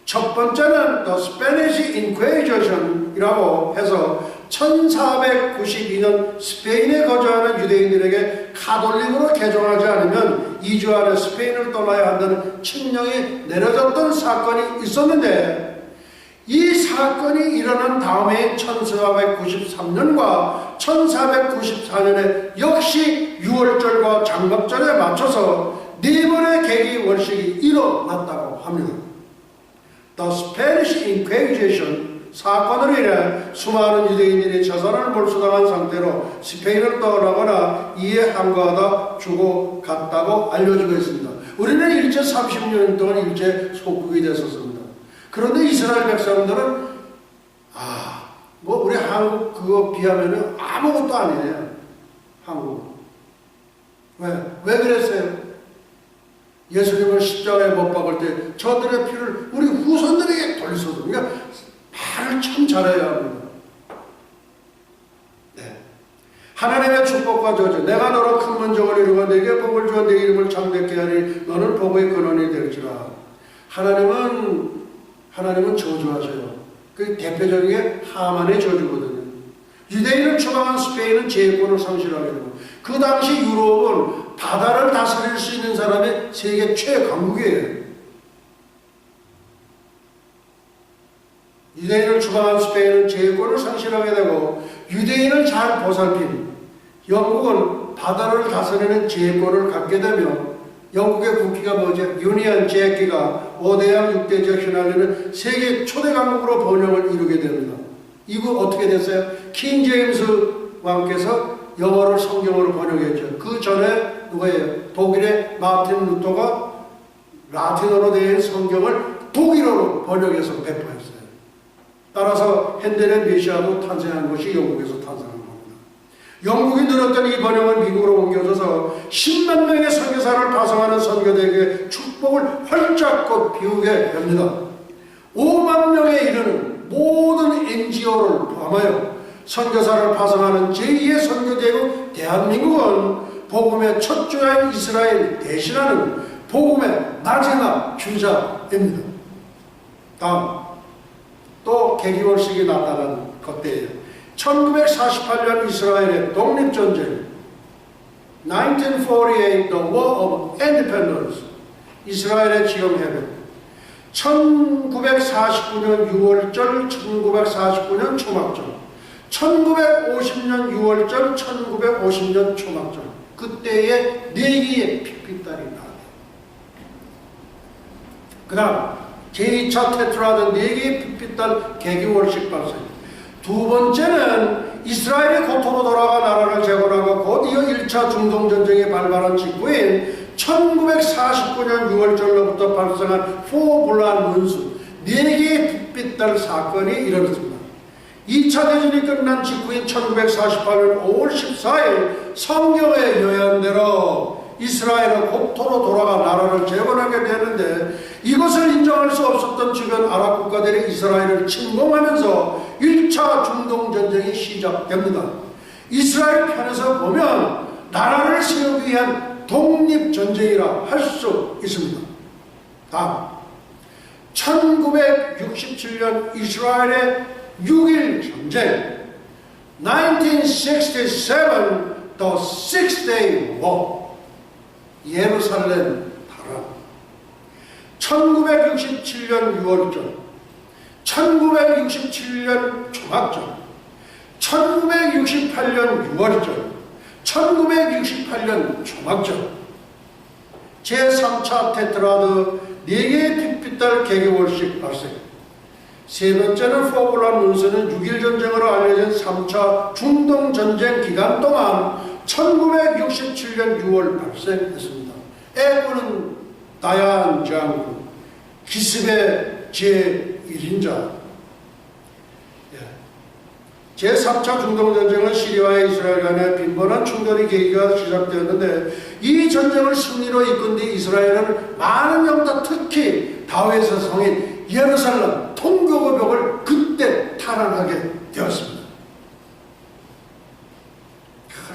첫 번째는 The Spanish Inquisition 이라고 해서 1492년 스페인에 거주하는 유대인들에게 가톨릭으로 개종하지 않으면 2주 안에 스페인을 떠나야 한다는 칙령이 내려졌던 사건이 있었는데, 이 사건이 일어난 다음에 1493년과 1494년에 역시 유월절과 장막절에 맞춰서 4번의 개기월식이 일어났다고 합니다. The Spanish Inquisition 사건으로 인해 수많은 유대인들이 재산을 몰수당한 상태로 스페인을 떠나거나 이에 항거하다 죽어갔다고 알려지고 있습니다. 우리는 일제 30년 동안 일제 속국이 됐었습니다. 그런데 이스라엘 백성들은 우리 한국 그거 비하면 아무것도 아니에요. 한국. 왜 그랬어요? 예수님을 십자가에 못 박을 때 저들의 피를 우리 후손들에게 돌렸어요. 그러니까 말을 참 잘해야 합니다. 네. 하나님의 축복과 저주, 내가 너로 큰 문정을 이루고 내게 복을 주어 내 이름을 창대케 하니 너는 복의 근원이 될지라. 하나님은 저주하셔요. 그 대표적인 게 하만의 저주거든요. 유대인을 추방한 스페인은 제해권을 상실하게 되고, 그 당시 유럽은 바다를 다스릴 수 있는 사람이 세계 최강국이에요. 유대인을 추방한 스페인은 제국권을 상실하게 되고 유대인을 잘 보살핀 영국은 바다를 다스리는 제국권을 갖게 되며 영국의 국기가 뭐죠? 유니언 잭기가 5대양 6대지역 휘날리는 세계 초대 강국으로 번영을 이루게 됩니다. 이거 어떻게 됐어요? 킹 제임스 왕께서 영어를 성경으로 번역했죠. 그 전에 누구예요? 독일의 마틴 루터가 라틴어로 된 성경을 독일어로 번역해서 배포했어요. 따라서 핸델의 메시아도 탄생한 것이 영국에서 탄생한 겁니다. 영국이 늘었던 이 번영은 미국으로 옮겨져서 10만 명의 선교사를 파송하는 선교대에게 축복을 활짝 비우게 됩니다. 5만 명에 이르는 모든 NGO를 포함하여 선교사를 파송하는 제2의 선교대국 대한민국은 복음의 첫 주자인 이스라엘 대신하는 복음의 마지막 주자입니다. 다음 또 개기월식이 나타난 그때예요. 1948년 이스라엘의 독립전쟁 1948 The War of Independence 이스라엘의 지형해변 1949년 6월절 1949년 초막절 1950년 6월절 1950년 초막절 그때의 4개의 핏빛달이 나와요. 그 다음 제2차 테트라드 4개의 핏빛달 개기월식 발생 두 번째는 이스라엘이 고토로 돌아가 나라를 재건하고 곧 이어 1차 중동전쟁이 발발한 직후인 1949년 6월절로부터 발생한 포블란 문수 4개의 핏빛달 사건이 일어났습니다. 2차 대전이 끝난 직후인 1948년 5월 14일 성경의 요약대로 이스라엘은 고토로 돌아가 나라를 재건하게 되는데 이것을 인정할 수 없었던 주변 아랍 국가들이 이스라엘을 침공하면서 1차 중동전쟁이 시작됩니다. 이스라엘 편에서 보면 나라를 세우기 위한 독립전쟁이라 할 수 있습니다. 다음 1967년 이스라엘의 6.1 전쟁 1967 The Six Day War 예루살렘 발언 1967년 6월절 1967년 초막절 1968년 6월절 1968년 초막절 제3차 테트라드 4개의 핏빛달 개개월식 발생 세 번째는 포블란 문서는 6.1 전쟁으로 알려진 3차 중동전쟁 기간 동안 1967년 6월 발생했습니다. 애꾸는 다얀 장군, 기습의 제1인자. 제3차 중동전쟁은 시리아와 이스라엘 간의 빈번한 충돌이 계기가 시작되었는데 이 전쟁을 승리로 이끈 뒤 이스라엘은 많은 영토 특히 다윗의 성인 예루살렘 통곡의 벽을 그때 탈환하게 되었습니다.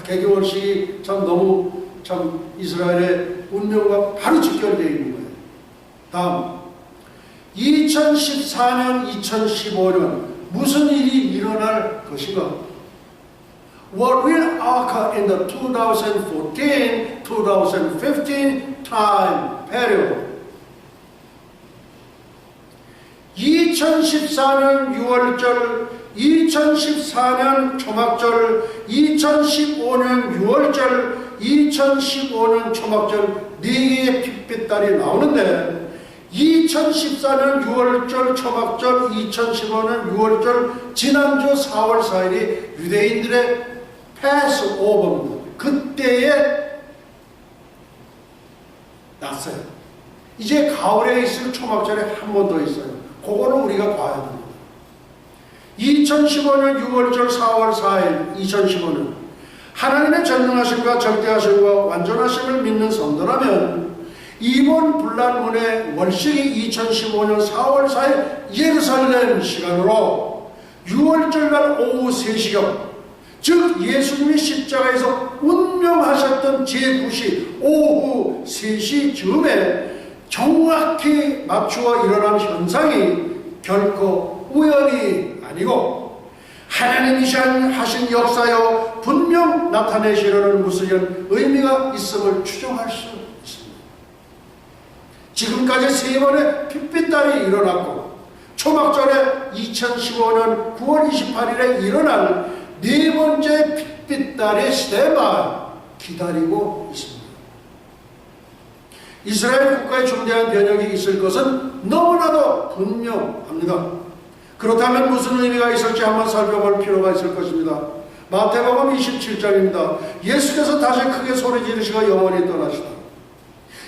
개개월식이 참 너무 참 이스라엘의 운명과 바로 직결되어 있는 거예요. 다음 2014년 2015년 무슨 일이 일어날 것인가? What will occur in the 2014-2015 time period? 2014년 6월절, 2014년 초막절, 2015년 6월절, 2015년 초막절 4개의 핏빛달이 나오는데 2014년 6월절 초막절 2015년 6월절 지난주 4월 4일이 유대인들의 패스오버입니다. 그때에 났어요. 이제 가을에 있을 초막절에 한 번 더 있어요. 그거는 우리가 봐야 됩니다. 2015년 6월절 4월 4일 2015년 하나님의 전능하심과 절대하심과 완전하심을 믿는 성도라면 이번 불란문의 월식이 2015년 4월 4일 예루살렘 시간으로 6월절날 오후 3시경 즉 예수님이 십자가에서 운명하셨던 제9시 오후 3시 즈음에 정확히 맞추어 일어난 현상이 결코 우연이 아니고 하나님이 하신 역사여 분명 나타내시려는 무수한 의미가 있음을 추정할 수 있습니다. 지금까지 3번의 핏빛달이 일어났고 초막절에 2015년 9월 28일에 일어날 네 번째 핏빛달의 시대만 기다리고 있습니다. 이스라엘 국가에 중대한 변혁이 있을 것은 너무나도 분명합니다. 그렇다면 무슨 의미가 있을지 한번 살펴볼 필요가 있을 것입니다. 마태복음 27장입니다. 예수께서 다시 크게 소리 지르시고 영원히 떠나시다.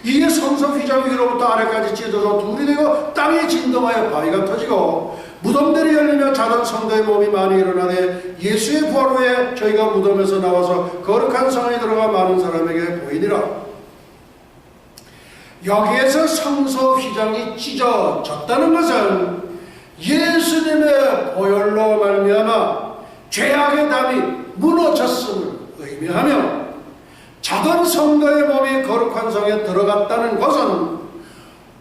이에 성소 휘장 위로부터 아래까지 찢어져 둘이 되고 땅에 진동하여 바위가 터지고 무덤들이 열리며 자던 성도의 몸이 많이 일어나되 예수의 부활 후에 저희가 무덤에서 나와서 거룩한 성에 들어가 많은 사람에게 보이니라. 여기에서 성소 휘장이 찢어졌다는 것은 예수님의 보혈로 말미암아 죄악의 담이 무너졌음을 의미하며 자던 성도의 몸이 거룩한 성에 들어갔다는 것은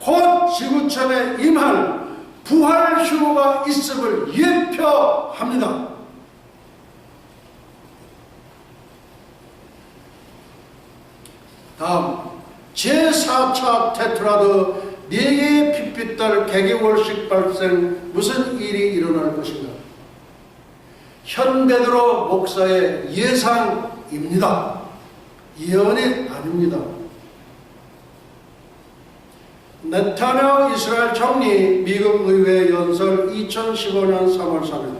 곧 지구촌에 임할 부활 휴무가 있음을 예표합니다. 다음 제4차 테트라드 4개의 핏빛달 개개월씩 발생 무슨 일이 일어날 것인가? 현 베드로 목사의 예상입니다. 예언이 아닙니다. 네타냐후 이스라엘 총리 미국 의회 연설 2015년 3월 3일.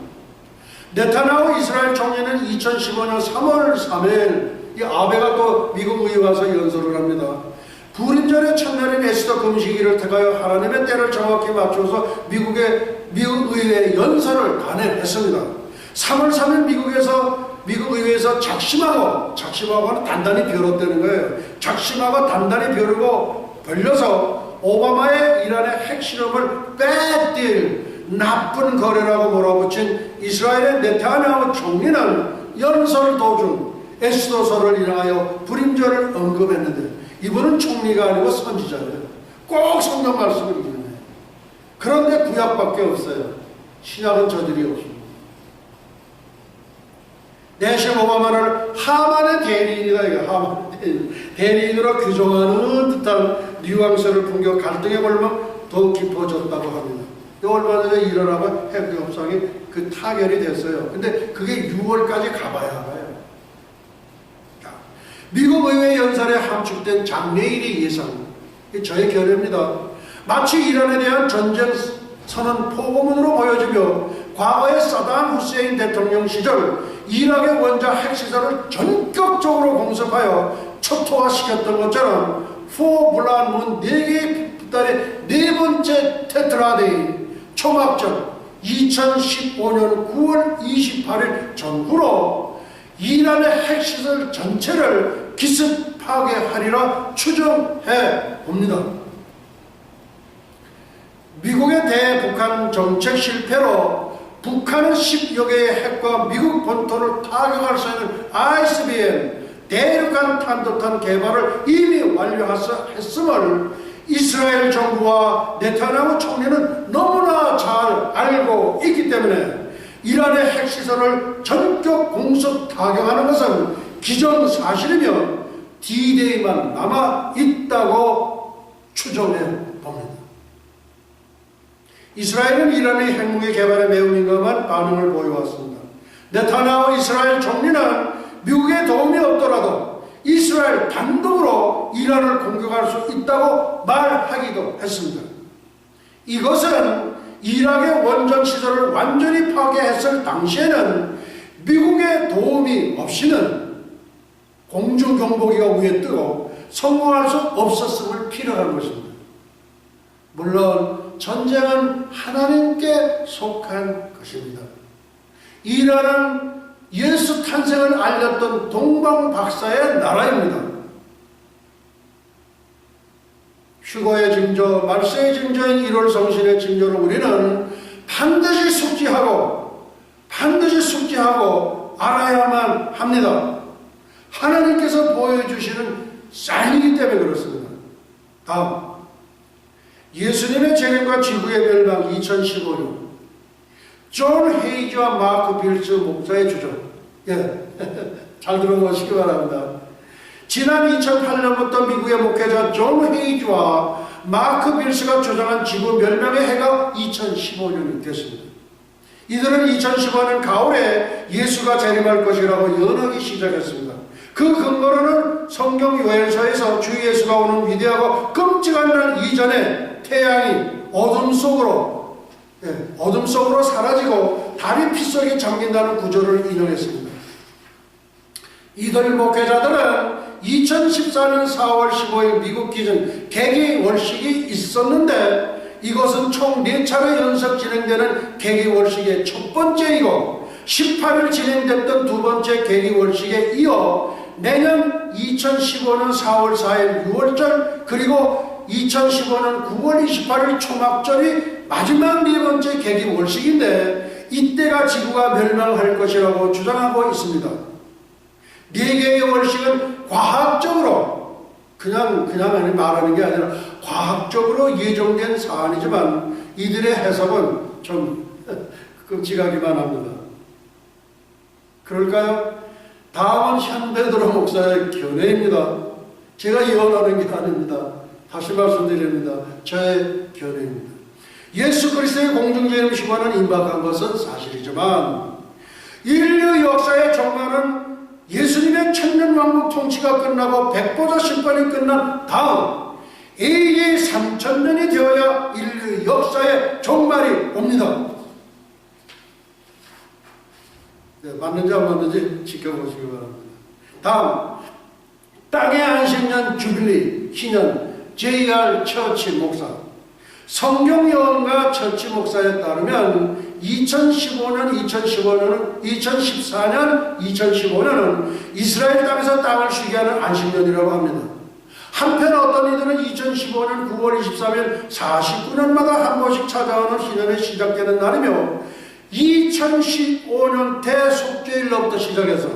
네타냐후 이스라엘 총리는 2015년 3월 3일 이 아베가 또 미국 의회에 와서 연설을 합니다. 불임절의 첫날인 에스더 금식일을 택하여 하나님의 때를 정확히 맞춰서 미국 의회 연설을 단행했습니다. 3월 3일 미국 의회에서 작심하고는 단단히 벼렀다는 거예요. 작심하고 단단히 벼르고 벌려서 오바마의 이란의 핵실험을 빼앗길 나쁜 거래라고 몰아붙인 이스라엘의 네타냐후 총리는 연설 도중 에스더서를 인하여 불임절을 언급했는데 이분은 총리가 아니고 선지자예요. 꼭 성경 말씀을 읽네. 그런데 구약밖에 없어요. 신약은 저들이 없습니다. 내심 오바마를 하만의 대리인이다. 이거 하만의 대리인으로 규정하는 듯한 뉘앙스를 풍겨 갈등의 골목 더욱 깊어졌다고 합니다. 얼마 전에 일어나면 핵협상이 그 타결이 됐어요. 근데 그게 6월까지 가봐야 봐요. 미국 의회 연설에 함축된 장래일의 예상, 저의 견해입니다. 마치 이란에 대한 전쟁 선언 포고문으로 보여지며 과거의 사담 후세인 대통령 시절 이락의 원자 핵시설을 전격적으로 공습하여 초토화시켰던 것처럼 포블란문 4개의 핏달의 네 번째 테트라데이 초막절 2015년 9월 28일 전후로 이란의 핵시설 전체를 기습 파괴하리라 추정해 봅니다. 미국의 대북한 정책 실패로 북한은 10여 개의 핵과 미국 본토를 타격할 수 있는 ICBM 대륙간 탄도탄 개발을 이미 완료했음을 이스라엘 정부와 네타냐후 총리는 너무나 잘 알고 있기 때문에 이란의 핵시설을 전격 공습 타격하는 것은 기정사실이며 D-Day만 남아있다고 추정해 봅니다. 이스라엘은 이란의 핵무기 개발에 매우 민감한 반응을 보여왔습니다. 네타냐후 이스라엘 총리는 미국의 도움이 없더라도 이스라엘 단독으로 이란을 공격할 수 있다고 말하기도 했습니다. 이것은 이락의 원전 시설을 완전히 파괴했을 당시에는 미국의 도움이 없이는 공중경보기가 위에 뜨고 성공할 수 없었음을 필요한 것입니다. 물론 전쟁은 하나님께 속한 것입니다. 이란은 예수 탄생을 알렸던 동방박사의 나라입니다. 휴거의 징조, 말세의 징조인 1월 성신의 징조를 우리는 반드시 숙지하고 알아야만 합니다. 하나님께서 보여주시는 사인이기 때문에 그렇습니다. 다음, 예수님의 재림과 지구의 멸망 2015년 존 헤이즈와 마크 빌스 목사의 주장. 잘 들어보시기 바랍니다. 지난 2008년부터 미국의 목회자 존 헤이즈와 마크 빌스가 주장한 지구 멸망의 해가 2015년이 됐습니다. 이들은 2015년 가을에 예수가 재림할 것이라고 연하기 시작했습니다. 그 근거로는 성경 요엘서에서 주 예수가 오는 위대하고 끔찍한 날 이전에 태양이 어둠 속으로 사라지고 달이 피 속에 잠긴다는 구절을 인용했습니다. 이들 목회자들은 2014년 4월 15일 미국 기준 개기월식이 있었는데 이것은 총 4차례 연속 진행되는 개기월식의 첫 번째이고 18일 진행됐던 두 번째 개기월식에 이어 내년 2015년 4월 4일 6월절 그리고 2015년 9월 28일 초막절이 마지막 네 번째 개기월식인데 이때가 지구가 멸망할 것이라고 주장하고 있습니다. 네 개의 월식은 과학적으로 그냥 말하는 게 아니라 과학적으로 예정된 사안이지만 이들의 해석은 좀 끔찍하기만 합니다. 그럴까요? 다음은 현베드로 목사의 견해입니다. 제가 예언하는 게 아닙니다. 다시 말씀드립니다. 저의 견해입니다. 예수 그리스도의 공중재림 시간은 임박한 것은 사실이지만 인류 역사의 종말은 예수님의 천년왕국 통치가 끝나고 백보자 심판이 끝난 다음 AD 3000년이 되어야 인류 역사의 종말이 옵니다. 네, 맞는지 안 맞는지 지켜보시기 바랍니다. 다음, 땅의 안식년 주빌리 기념 J.R. 처치 목사. 성경 여언가 처치 목사에 따르면 2014년, 2015년은 이스라엘 땅에서 땅을 쉬게 하는 안식년이라고 합니다. 한편 어떤 이들은 2015년 9월 23일 49년마다 한 번씩 찾아오는 희년이 시작되는 날이며 2015년 대속죄일로부터 시작해서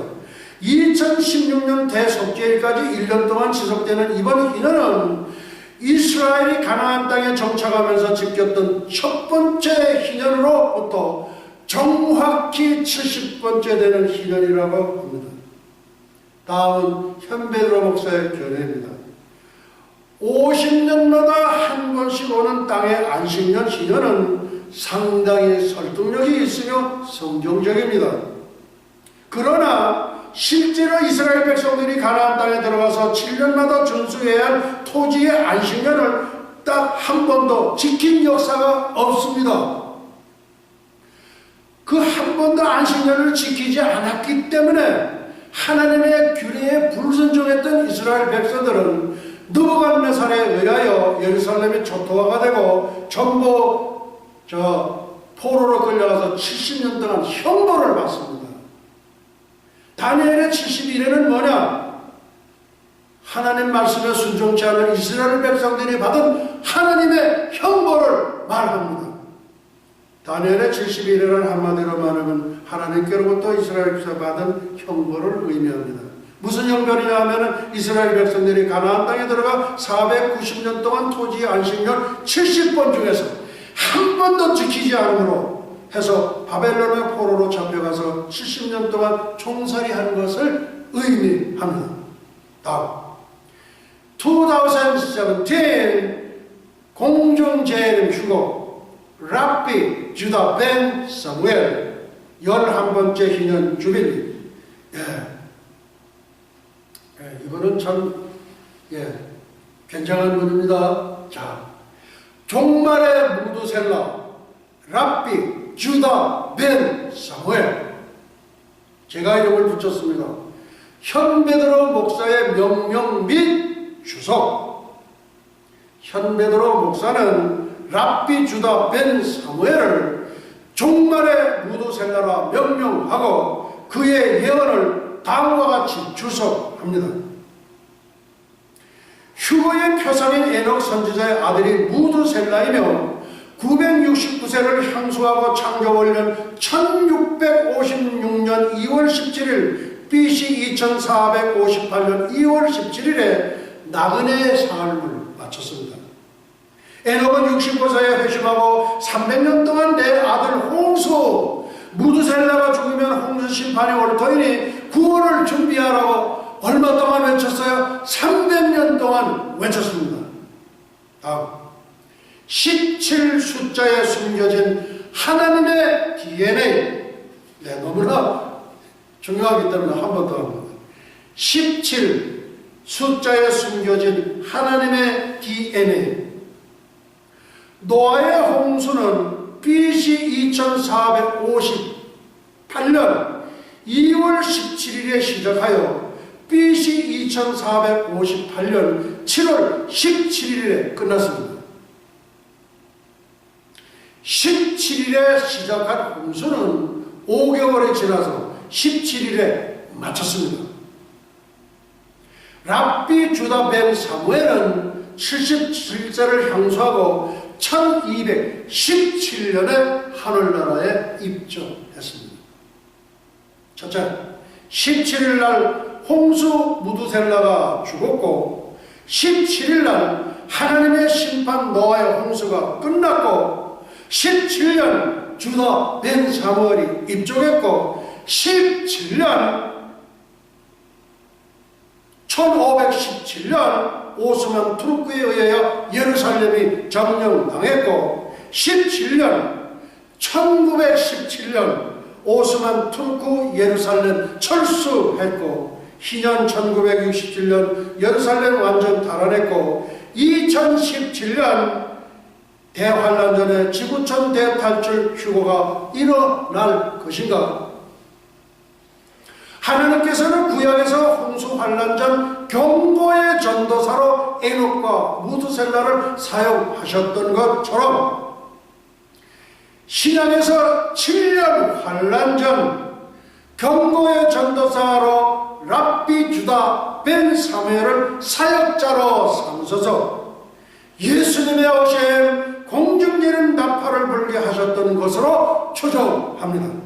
2016년 대속죄일까지 1년 동안 지속되는 이번 희년은 이스라엘이 가나안 땅에 정착하면서 지켰던 첫 번째 희년으로부터 정확히 70번째 되는 희년이라고 합니다. 다음은 현베드로 목사의 견해입니다. 50년마다 한 번씩 오는 땅의 안식년 희년은 상당히 설득력이 있으며 성경적입니다. 그러나 실제로 이스라엘 백성들이 가나안 땅에 들어가서 7년마다 준수해야 할 토지의 안식년을 딱 한 번도 지킨 역사가 없습니다. 그 한 번도 안식년을 지키지 않았기 때문에 하나님의 규례에 불순종했던 이스라엘 백성들은 느부갓네살에 의하여 예루살렘이 초토화가 되고 전부 포로로 끌려가서 70년 동안 형벌을 받습니다. 다니엘의 71회는 뭐냐? 하나님 말씀에 순종치 않은 이스라엘 백성들이 받은 하나님의 형벌을 말합니다. 다니엘의 71회는 한마디로 말하면 하나님께로부터 이스라엘 백성이 받은 형벌을 의미합니다. 무슨 형벌이냐 하면 이스라엘 백성들이 가나안 땅에 들어가 490년 동안 토지 안식년 70번 중에서 한 번도 지키지 않으므로 해서 바벨론의 포로로 잡혀가서 70년 동안 총살이 하는 것을 의미합니다. 다음 2017 공중재림 휴거 랍비 주다 벤 사무엘 11번째 희년 주빌리. 이거는 참 굉장한 분입니다. 자, 종말의 무드셀라 랍비 주다 벤 사무엘. 제가 이름을 붙였습니다. 현베드로 목사의 명명 및 주석. 현베드로 목사는 랍비 주다 벤 사무엘을 종말의 무드셀라라 명명하고 그의 예언을 다음과 같이 주석합니다. 휴거의 표상인 에녹 선지자의 아들이 무드셀라이며 969세를 향수하고 창조월년 1656년 2월 17일 BC 2458년 2월 17일에 나그네의 삶을 마쳤습니다. 에녹은 69세에 회심하고 300년 동안 내 아들 홍수 무드셀라가 죽으면 홍수 심판이 올 터이니 구원을 준비하라고 얼마 동안 외쳤어요? 300년 동안 외쳤습니다. 다음 17 숫자에 숨겨진 하나님의 DNA. 네, 너무나 중요하기 때문에 한 번 더 합니다. 17 숫자에 숨겨진 하나님의 DNA. 노아의 홍수는 BC 2458년 2월 17일에 시작하여 BC 2458년 7월 17일에 끝났습니다. 17일에 시작한 홍수는 5개월이 지나서 17일에 마쳤습니다. 랍비 주다 벤 사무엘은 77세를 향수하고 1217년에 하늘나라에 입정했습니다. 첫째, 17일 날 홍수 무두셀라가 죽었고 17일 날 하나님의 심판 노아의 홍수가 끝났고 17년 주다 벤 사무엘이 입종했고 17년 1517년 오스만 투르크에 의하여 예루살렘이 점령당했고 17년 1917년 오스만 투르크 예루살렘 철수했고 희년 1967년 예루살렘 완전 탈환했고 2017년 대환란전에 지구촌 대탈출 휴거가 일어날 것인가? 하나님께서는 구약에서 홍수 환란 전 경고의 전도사로 에녹과 무드셀라를 사용하셨던 것처럼 신약에서 7년 환란 전 경고의 전도사로 랍비 주다 벤 사무엘을 사역자로 삼으셔서 예수님의 오심 공중되는 나팔을 불게 하셨던 것으로 추정합니다.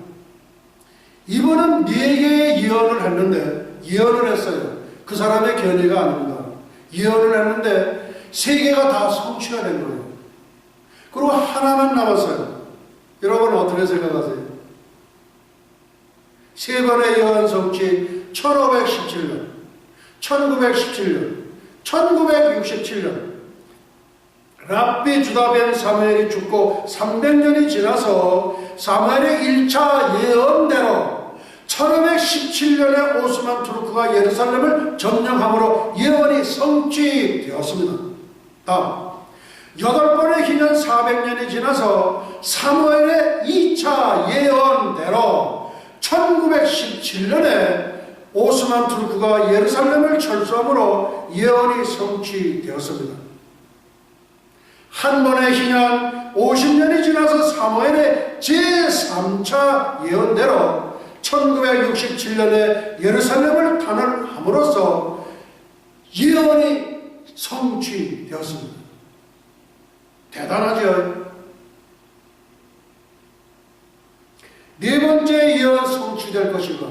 이분은 4개의 예언을 했는데, 예언을 했어요. 그 사람의 견해가 아닙니다. 예언을 했는데 3개가 다 성취가 된 거예요. 그리고 하나만 남았어요. 여러분 어떻게 생각하세요? 3번의 예언 성취 1517년, 1917년, 1967년 랍비 주다 벤 사무엘이 죽고 300년이 지나서 사무엘의 1차 예언대로 1517년에 오스만 투르크가 예루살렘을 점령함으로 예언이 성취되었습니다. 다음 8번의 희년 400년이 지나서 사무엘의 2차 예언대로 1917년에 오스만 투르크가 예루살렘을 철수함으로 예언이 성취되었습니다. 한 번의 희년 50년이 지나서 사무엘의 제3차 예언대로 1967년에 예루살렘을 탄환함으로써 예언이 성취되었습니다. 대단하죠? 4번째 예언 성취될 것인가?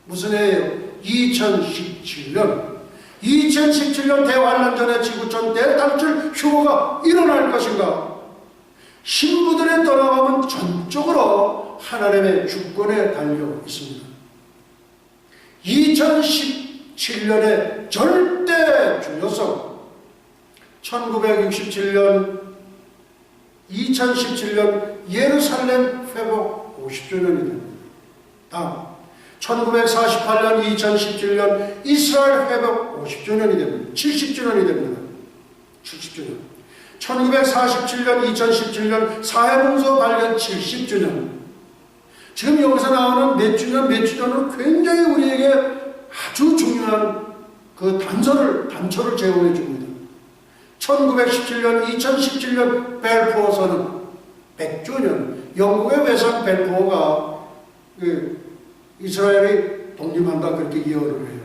무슨 해예요? 2017년. 2017년 대환란전의 지구촌 대탈출 휴거가 일어날 것인가? 신부들의 떠나감은 전적으로 하나님의 주권에 달려 있습니다. 2017년의 절대 중요성. 1967년 2017년 예루살렘 회복 50주년이 됩니다. 다음 1948년 2017년 이스라엘 회복 50주년이 됩니다. 70주년이 됩니다. 70주년. 1947년 2017년 사회문서 발견 70주년. 지금 여기서 나오는 몇 주년은 굉장히 우리에게 아주 중요한 그 단초를 제공해 줍니다. 1917년 2017년 벨포어 선언 100주년. 영국의 외상 벨포어가 이스라엘이 독립한다 그렇게 예언을 해요.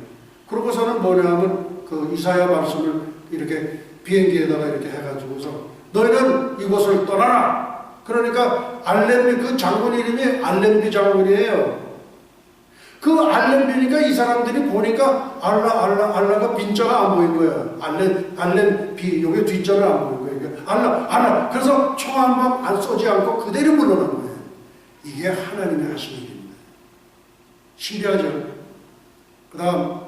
그러고서는 뭐냐면 그 이사야 말씀을 이렇게 비행기에다가 이렇게 해가지고서 너희는 이곳을 떠나라. 그러니까 알렘비 그 장군 이름이 알렘비 장군이에요. 그 알렘비니까 이 사람들이 보니까 알라가 빈자가 안 보인 거예요. 알렘비 여기 뒷자가 안 보인 거예요. 알라. 그래서 총 한 방 안 쏘지 않고 그대로 물러난 거예요. 이게 하나님의 하시는 일입니다. 신기하죠? 그 다음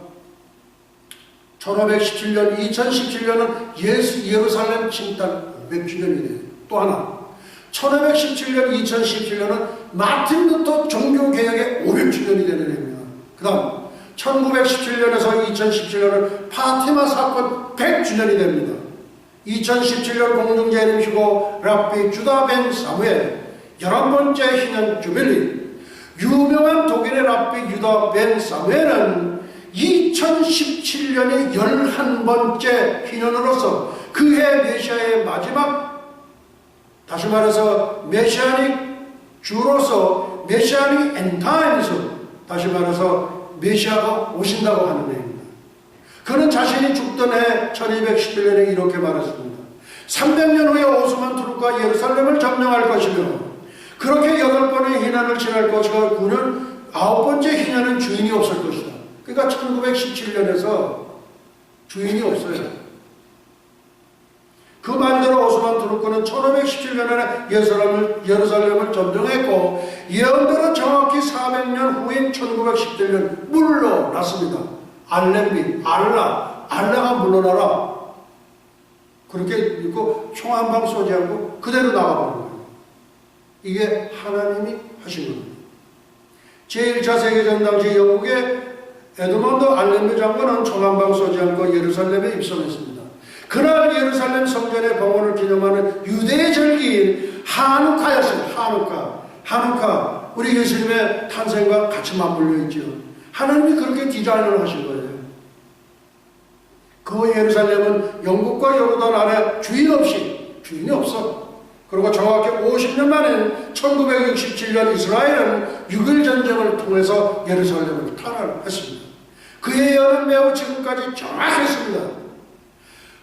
1517년, 2017년은 예루살렘 침탈 500주년이네요. 또 하나, 1517년, 2017년은 마틴 루터 종교개혁의 500주년이 되는 해입니다. 그 다음 1917년에서 2017년은 파티마 사건 100주년이 됩니다. 2017년 공중재림이고 랍비 주다 벤 사무엘 11번째 희년 주빌리. 유명한 독일의 랍비 유다 벤 사무엘은 2017년의 11번째 희년으로서 그해 메시아의 마지막, 다시 말해서 메시아닉 주로서 메시아닉 엔타임에서, 다시 말해서 메시아가 오신다고 하는 해입니다. 그는 자신이 죽던 해 1211년에 이렇게 말했습니다. 300년 후에 오스만 투르크가 예루살렘을 점령할 것이며 그렇게 8번의 희난을 지날 것이고 그는 9번째 희난은 주인이 없을 것이다. 그러니까 1917년에서 주인이 없어요. 그 말대로 오스만 투르크는 1517년에 예루살렘을 점령했고 예언대로 정확히 400년 후인 1917년 물러났습니다. 알렘비, 알라가 물러나라. 그렇게 읽고 총 한 방 쏘지 않고 그대로 나가버린 거예요. 이게 하나님이 하신 겁니다. 제1차 세계전 당시 영국의 에드먼드 알렘비 장군은 총 한 방 쏘지 않고 예루살렘에 입성했습니다. 그날 예루살렘 성전의 봉헌을 기념하는 유대의 절기인 하누카였습니다. 하누카. 우리 예수님의 탄생과 같이 맞물려 있죠. 하나님이 그렇게 디자인을 하신 거예요. 그 예루살렘은 영국과 요르단 아래 주인이 없어. 그리고 정확히 50년 만인 1967년 이스라엘은 6.1 전쟁을 통해서 예루살렘을 탈환했습니다. 그의 예언은 매우 지금까지 정확했습니다.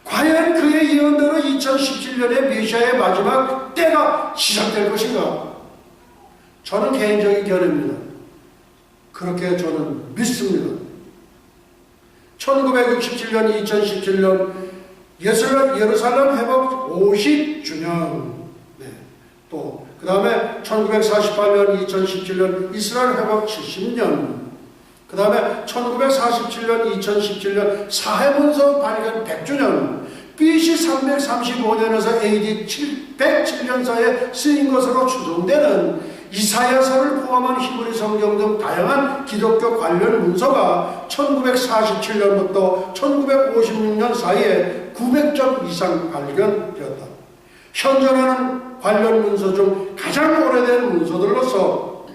과연 그의 예언대로 2017년에 메시아의 마지막 때가 시작될 것인가? 저는 개인적인 견해입니다. 그렇게 저는 믿습니다. 1967년, 2017년 예루살렘 회복 50주년. 또 그 다음에 1948년, 2017년 이스라엘 회복 70년. 그 다음에 1947년, 2017년 사해문서 발견 100주년. BC 335년에서 AD 107년 사이에 쓰인 것으로 추정되는 이사야서를 포함한 히브리 성경 등 다양한 기독교 관련 문서가 1947년부터 1956년 사이에 900점 이상 발견되었다. 현존하는 관련 문서 중 가장 오래된 문서들로서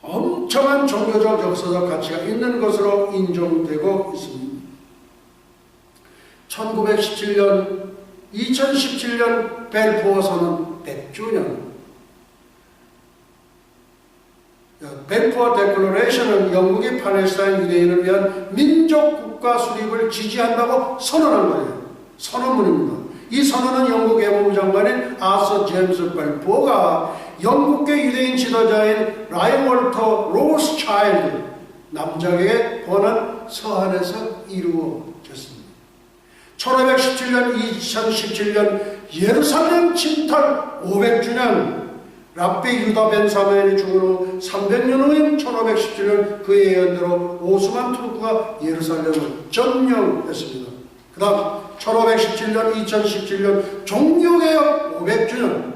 엄청난 종교적 역사적 가치가 있는 것으로 인정되고 있습니다. 1917년, 2017년 벨포어 선언 100주년. 벨포어 데클러레이션은 영국이 팔레스타인 유대인을 위한 민족 국가 수립을 지지한다고 선언한 거예요. 선언문입니다. 이 선언은 영국 외무부 장관인 아서 제임스 벨포어가 영국계 유대인 지도자인 라이 월터 로스차일드 남작에게 권한 서한에서 이루어졌습니다. 1517년, 2017년 예루살렘 침탈 500주년. 랍비 유다 벤 사무엘이 죽은 후 300년 후인 1517년 그의 예언대로 오스만 투르크가 예루살렘을 점령했습니다. 그 다음 1517년, 2017년 종교개혁 500주년.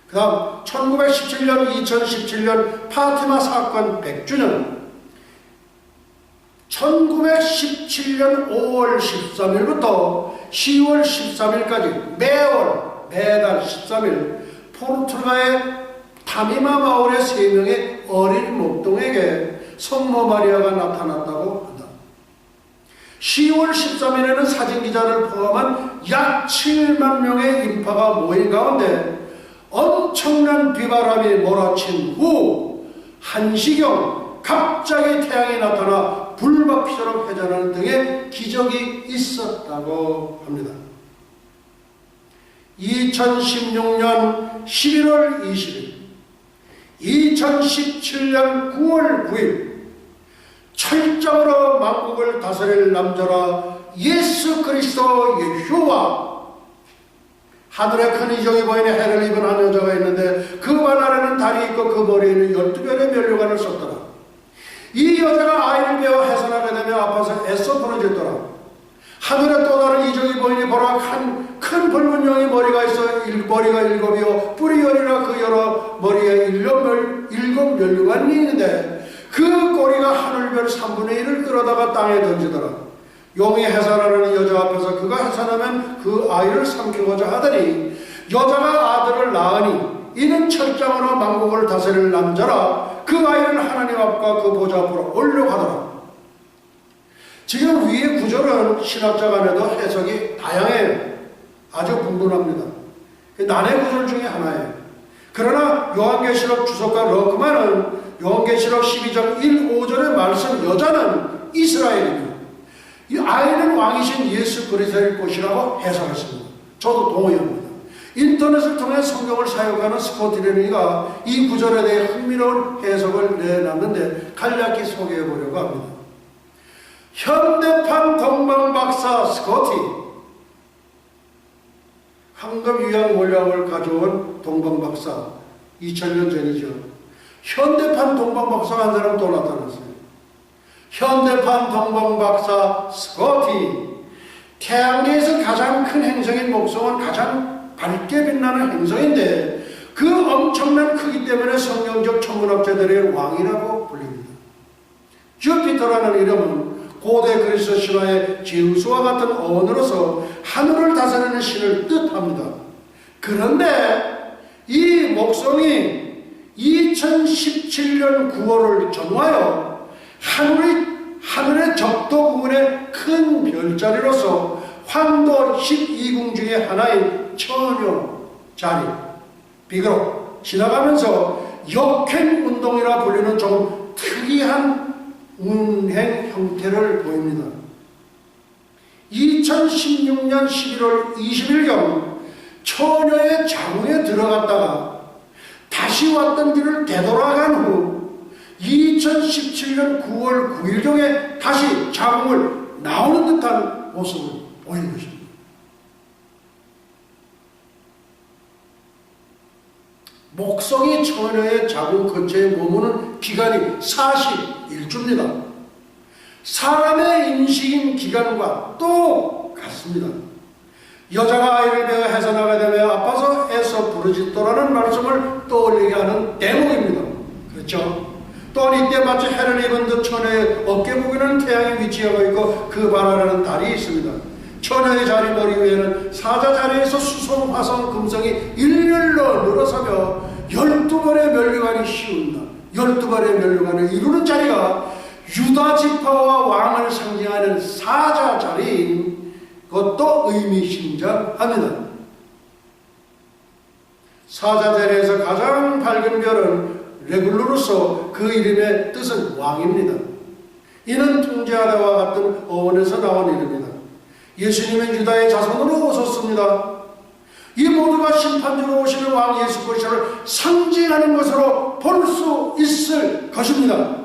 그 다음 1917년, 2017년 파티마 사건 100주년. 1917년 5월 13일부터 10월 13일까지 매달 13일 포르투갈의 타미마 마을의 3명의 어린 목동에게 성모 마리아가 나타났다고 한다. 10월 13일에는 사진기자를 포함한 약 7만 명의 인파가 모인 가운데 엄청난 비바람이 몰아친 후 1시경 갑자기 태양이 나타나 불바퀴처럼 회전하는 등의 기적이 있었다고 합니다. 2016년 11월 20일, 2017년 9월 9일 철저로 만국을 다스릴 남자라 예수 그리스도 예수와 하늘에 큰 이적이 보이는 해를 입은 한 여자가 있는데 그 발 아래는 달이 있고 그 머리에는 12별의 면류관을 썼더라. 이 여자가 아이를 베어 해산하게 되며 아파서 애써 부러졌더라. 하늘에 또 다른 이적이 보이니 보라, 큰 붉은 용이 머리가 있어 머리가 일곱이요 뿔이 열이라 그 여러 머리에 일곱 멸류관이 있는데 그 꼬리가 하늘별 3분의 1을 끌어다가 땅에 던지더라. 용이 해산하는 여자 앞에서 그가 해산하면 그 아이를 삼키고자 하더니 여자가 아들을 낳으니 이는 철장으로 만국을 다스릴 남자라. 그 아이를 하나님 앞과 그 보좌 앞으로 올려가더라. 지금 위의 구절은 신학자 간에도 해석이 다양해요. 아주 분분합니다. 난해 구절 중에 하나예요. 그러나 요한계시록 주석가 러크만은 요한계시록 12장 1, 5절의 말씀 여자는 이스라엘입니다. 이 아이는 왕이신 예수 그리스도일 것이라고 해석했습니다. 저도 동의합니다. 인터넷을 통해 성경을 사용하는 스코트 레니가 이 구절에 대해 흥미로운 해석을 내놨는데 간략히 소개해 보려고 합니다. 현대판 동방박사 스코티, 황금 유양 가져온 동방박사, 2000년 전이죠. 현대판 동방박사가 한 사람 또 나타났어요. 현대판 동방박사 스코티, 태양계에서 가장 큰 행성인 목성은 가장 밝게 빛나는 행성인데 그 엄청난 크기 때문에 성경적 천문학자들의 왕이라고 불립니다. 주피터라는 이름은 고대 그리스 신화의 제우스와 같은 어원으로서 하늘을 다스리는 신을 뜻합니다. 그런데 이 목성이 2017년 9월을 전후하여 하늘의 적도 부근의 큰 별자리로서 황도 12궁 중에 하나인 처녀 자리 비그로 지나가면서 역행운동이라 불리는 좀 특이한 운행 형태를 보입니다. 2016년 11월 20일경 처녀의 자궁에 들어갔다가 다시 왔던 길을 되돌아간 후 2017년 9월 9일경에 다시 자궁을 나오는 듯한 모습을 보이는 것입니다. 목성이 처녀의 자궁 근처에 머무는 기간이 41주입니다. 사람의 임신 기간과 똑같습니다. 여자가 아이를 베어 해산하게 되며 아파서 애써 부르짖더라는 말씀을 떠올리게 하는 대목입니다. 그렇죠? 또한 이때 마치 해를 입은 듯 처녀의 어깨 부근에는 태양이 위치하고 있고 그 발 아래는 달이 있습니다. 처녀의 자리 머리 위에는 사자 자리에서 수성, 화성, 금성이 일렬로 늘어서며 12번의 멸류관이 씌운다. 12번의 멸류관을 이루는 자리가 유다 지파와 왕을 상징하는 사자 자리인 것도 의미심장합니다. 사자 자리에서 가장 밝은 별은 레굴루로서 그 이름의 뜻은 왕입니다. 이는 통제하다와 같은 어원에서 나온 이름입니다. 예수님은 유다의 자손으로 오셨습니다. 이 모두가 심판주로 오시는 왕 예수 그리스도를 상징하는 것으로 볼 수 있을 것입니다.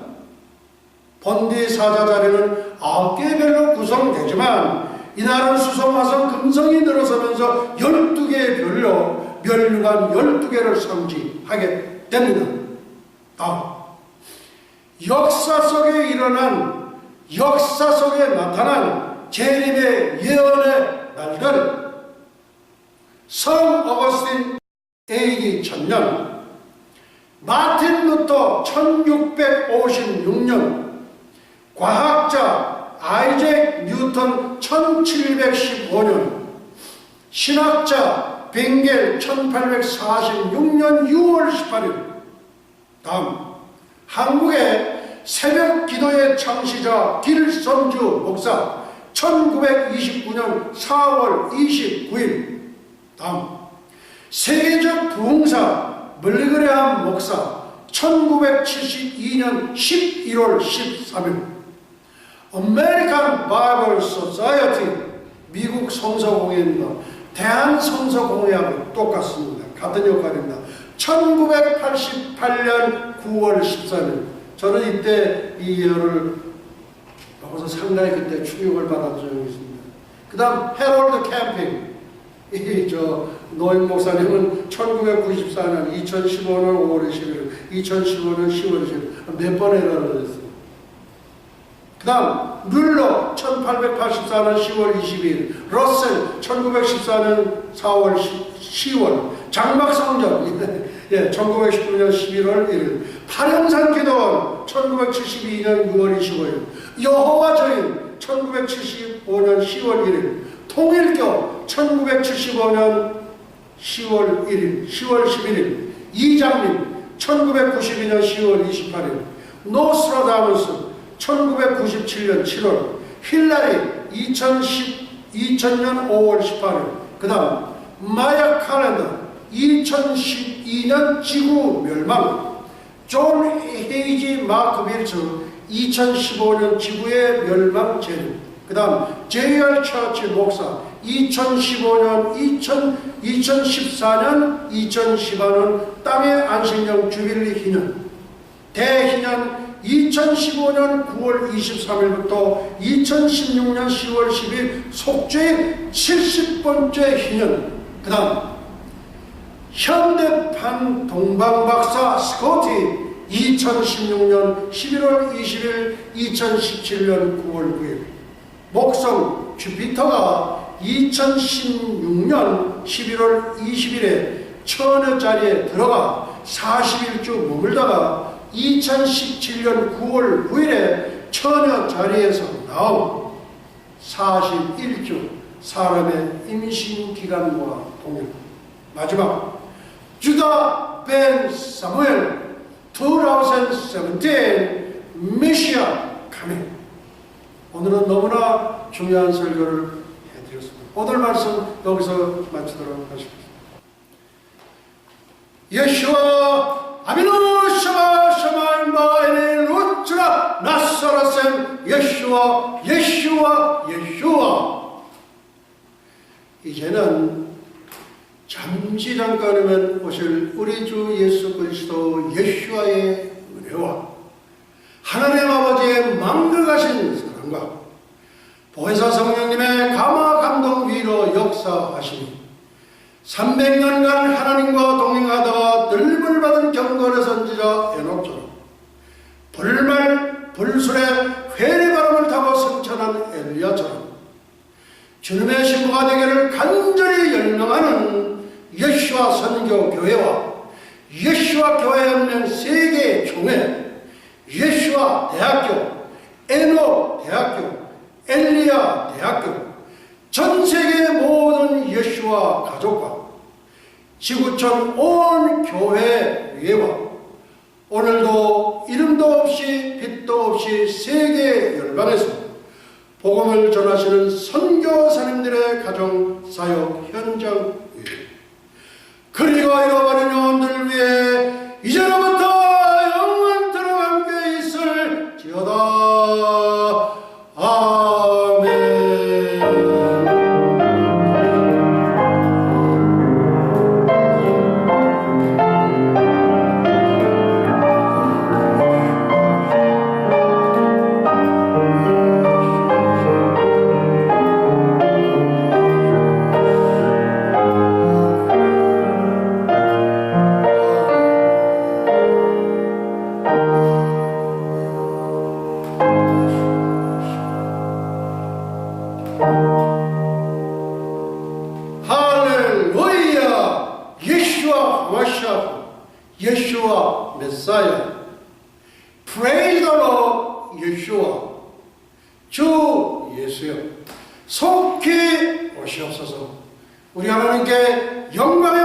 본디 사자 자리는 9개의 별로 구성되지만 이날은 수성, 화성, 금성이 늘어서면서 12개의 별로 멸류관 12개를 상징하게 됩니다. 역사 속에 나타난 재림의 예언의 날들, 성 어거스틴 AD 1000년, 마틴 루터 1656년, 과학자 아이잭 뉴턴 1715년, 신학자 벵겔 1846년 6월 18일. 다음, 한국의 새벽 기도의 창시자 길선주 목사 1929년 4월 29일. 다음, 세계적 부흥사 멀리그레함 목사 1972년 11월 13일. 아메리칸 바이블 소사이어티 미국 성서공회입니다. 대한성서공회하고 똑같습니다. 같은 역할입니다. 1988년 9월 14일. 저는 이때 이 예언을 보고서 상당히 그때 충격을 받았던 적이 있습니다. 그 다음 해롤드 캠핑. 노인 목사님은 1994년, 2015년 5월 11일, 2015년 10월 10일 몇 번이나 그랬어요. 그 다음 뮬러 1884년 10월 22일, 러셀 1914년 4월 10월, 장막성전 1919년 11월 1일, 파령산 기도원 1972년 6월 25일, 여호와 저인 1975년 10월 1일, 통일교 1975년 10월 1일, 10월 11일, 이장님 1992년 10월 28일, 노스트라다무스 1997년 7월, 힐라리 2000년 5월 18일, 그 다음 마야 칼렌더 2012년 지구 멸망, 존 헤이지 마크 빌츠 2015년 지구의 멸망 재림, 그 다음 J.R. 처치 목사 2015년 2014년 2015년 땅의 안식령 주빌리 희년, 대희년 2015년 9월 23일부터 2016년 10월 10일 속죄 70번째 희년, 그 다음 현대판 동방박사 스코티 2016년 11월 20일 2017년 9월 9일, 목성 주피터가 2016년 11월 20일에 천여 자리에 들어가 40일주 머물다가 2017년 9월 9일에 천여 자리에서 나온 41주 사람의 임신기간과 동일. 마지막 주다 벤 사무엘 2017 메시아 카밍. 오늘은 너무나 중요한 설교를 해드렸습니다. 오늘 말씀 여기서 마치도록 하겠습니다. 예수와 아미노 샤마 샤마 인바에네 루트라 나사라셈 예수와 예수와 예수와. 이제는 잠시 잠깐이면 오실 우리 주 예수 그리스도 예수와의 은혜와 하나님 아버지의 망각하신 사랑과 보혜사 성령님의 감화 감동 위로 역사하시니 300년간 하나님과 동행하다가 늙을 받은 경건의 선지자 에녹처럼 불말 불술에 회리바람을 타고 승천한 엘리야처럼 주님의 신부가 되기를 간절히 열망하는 예수와 선교교회와 예수와 교회연맹 세계 총회, 예수와 대학교, 에녹 대학교, 엘리야 대학교, 전 세계 모든 예수와 가족과 지구촌 온 교회 위에와 오늘도 이름도 없이 빛도 없이 세계 열방에서 복음을 전하시는 선교사님들의 가정 사역 현장 위에 그리고 잃어버린 영혼들 위해 이제로부터 영원토록 함께 있을지어다. 아멘. 할렐루야. 예수와 마샤, 예수와 메사야. Praise the Lord. 예수와 주 예수여 속히 오시옵소서. 우리 하나님께 영광의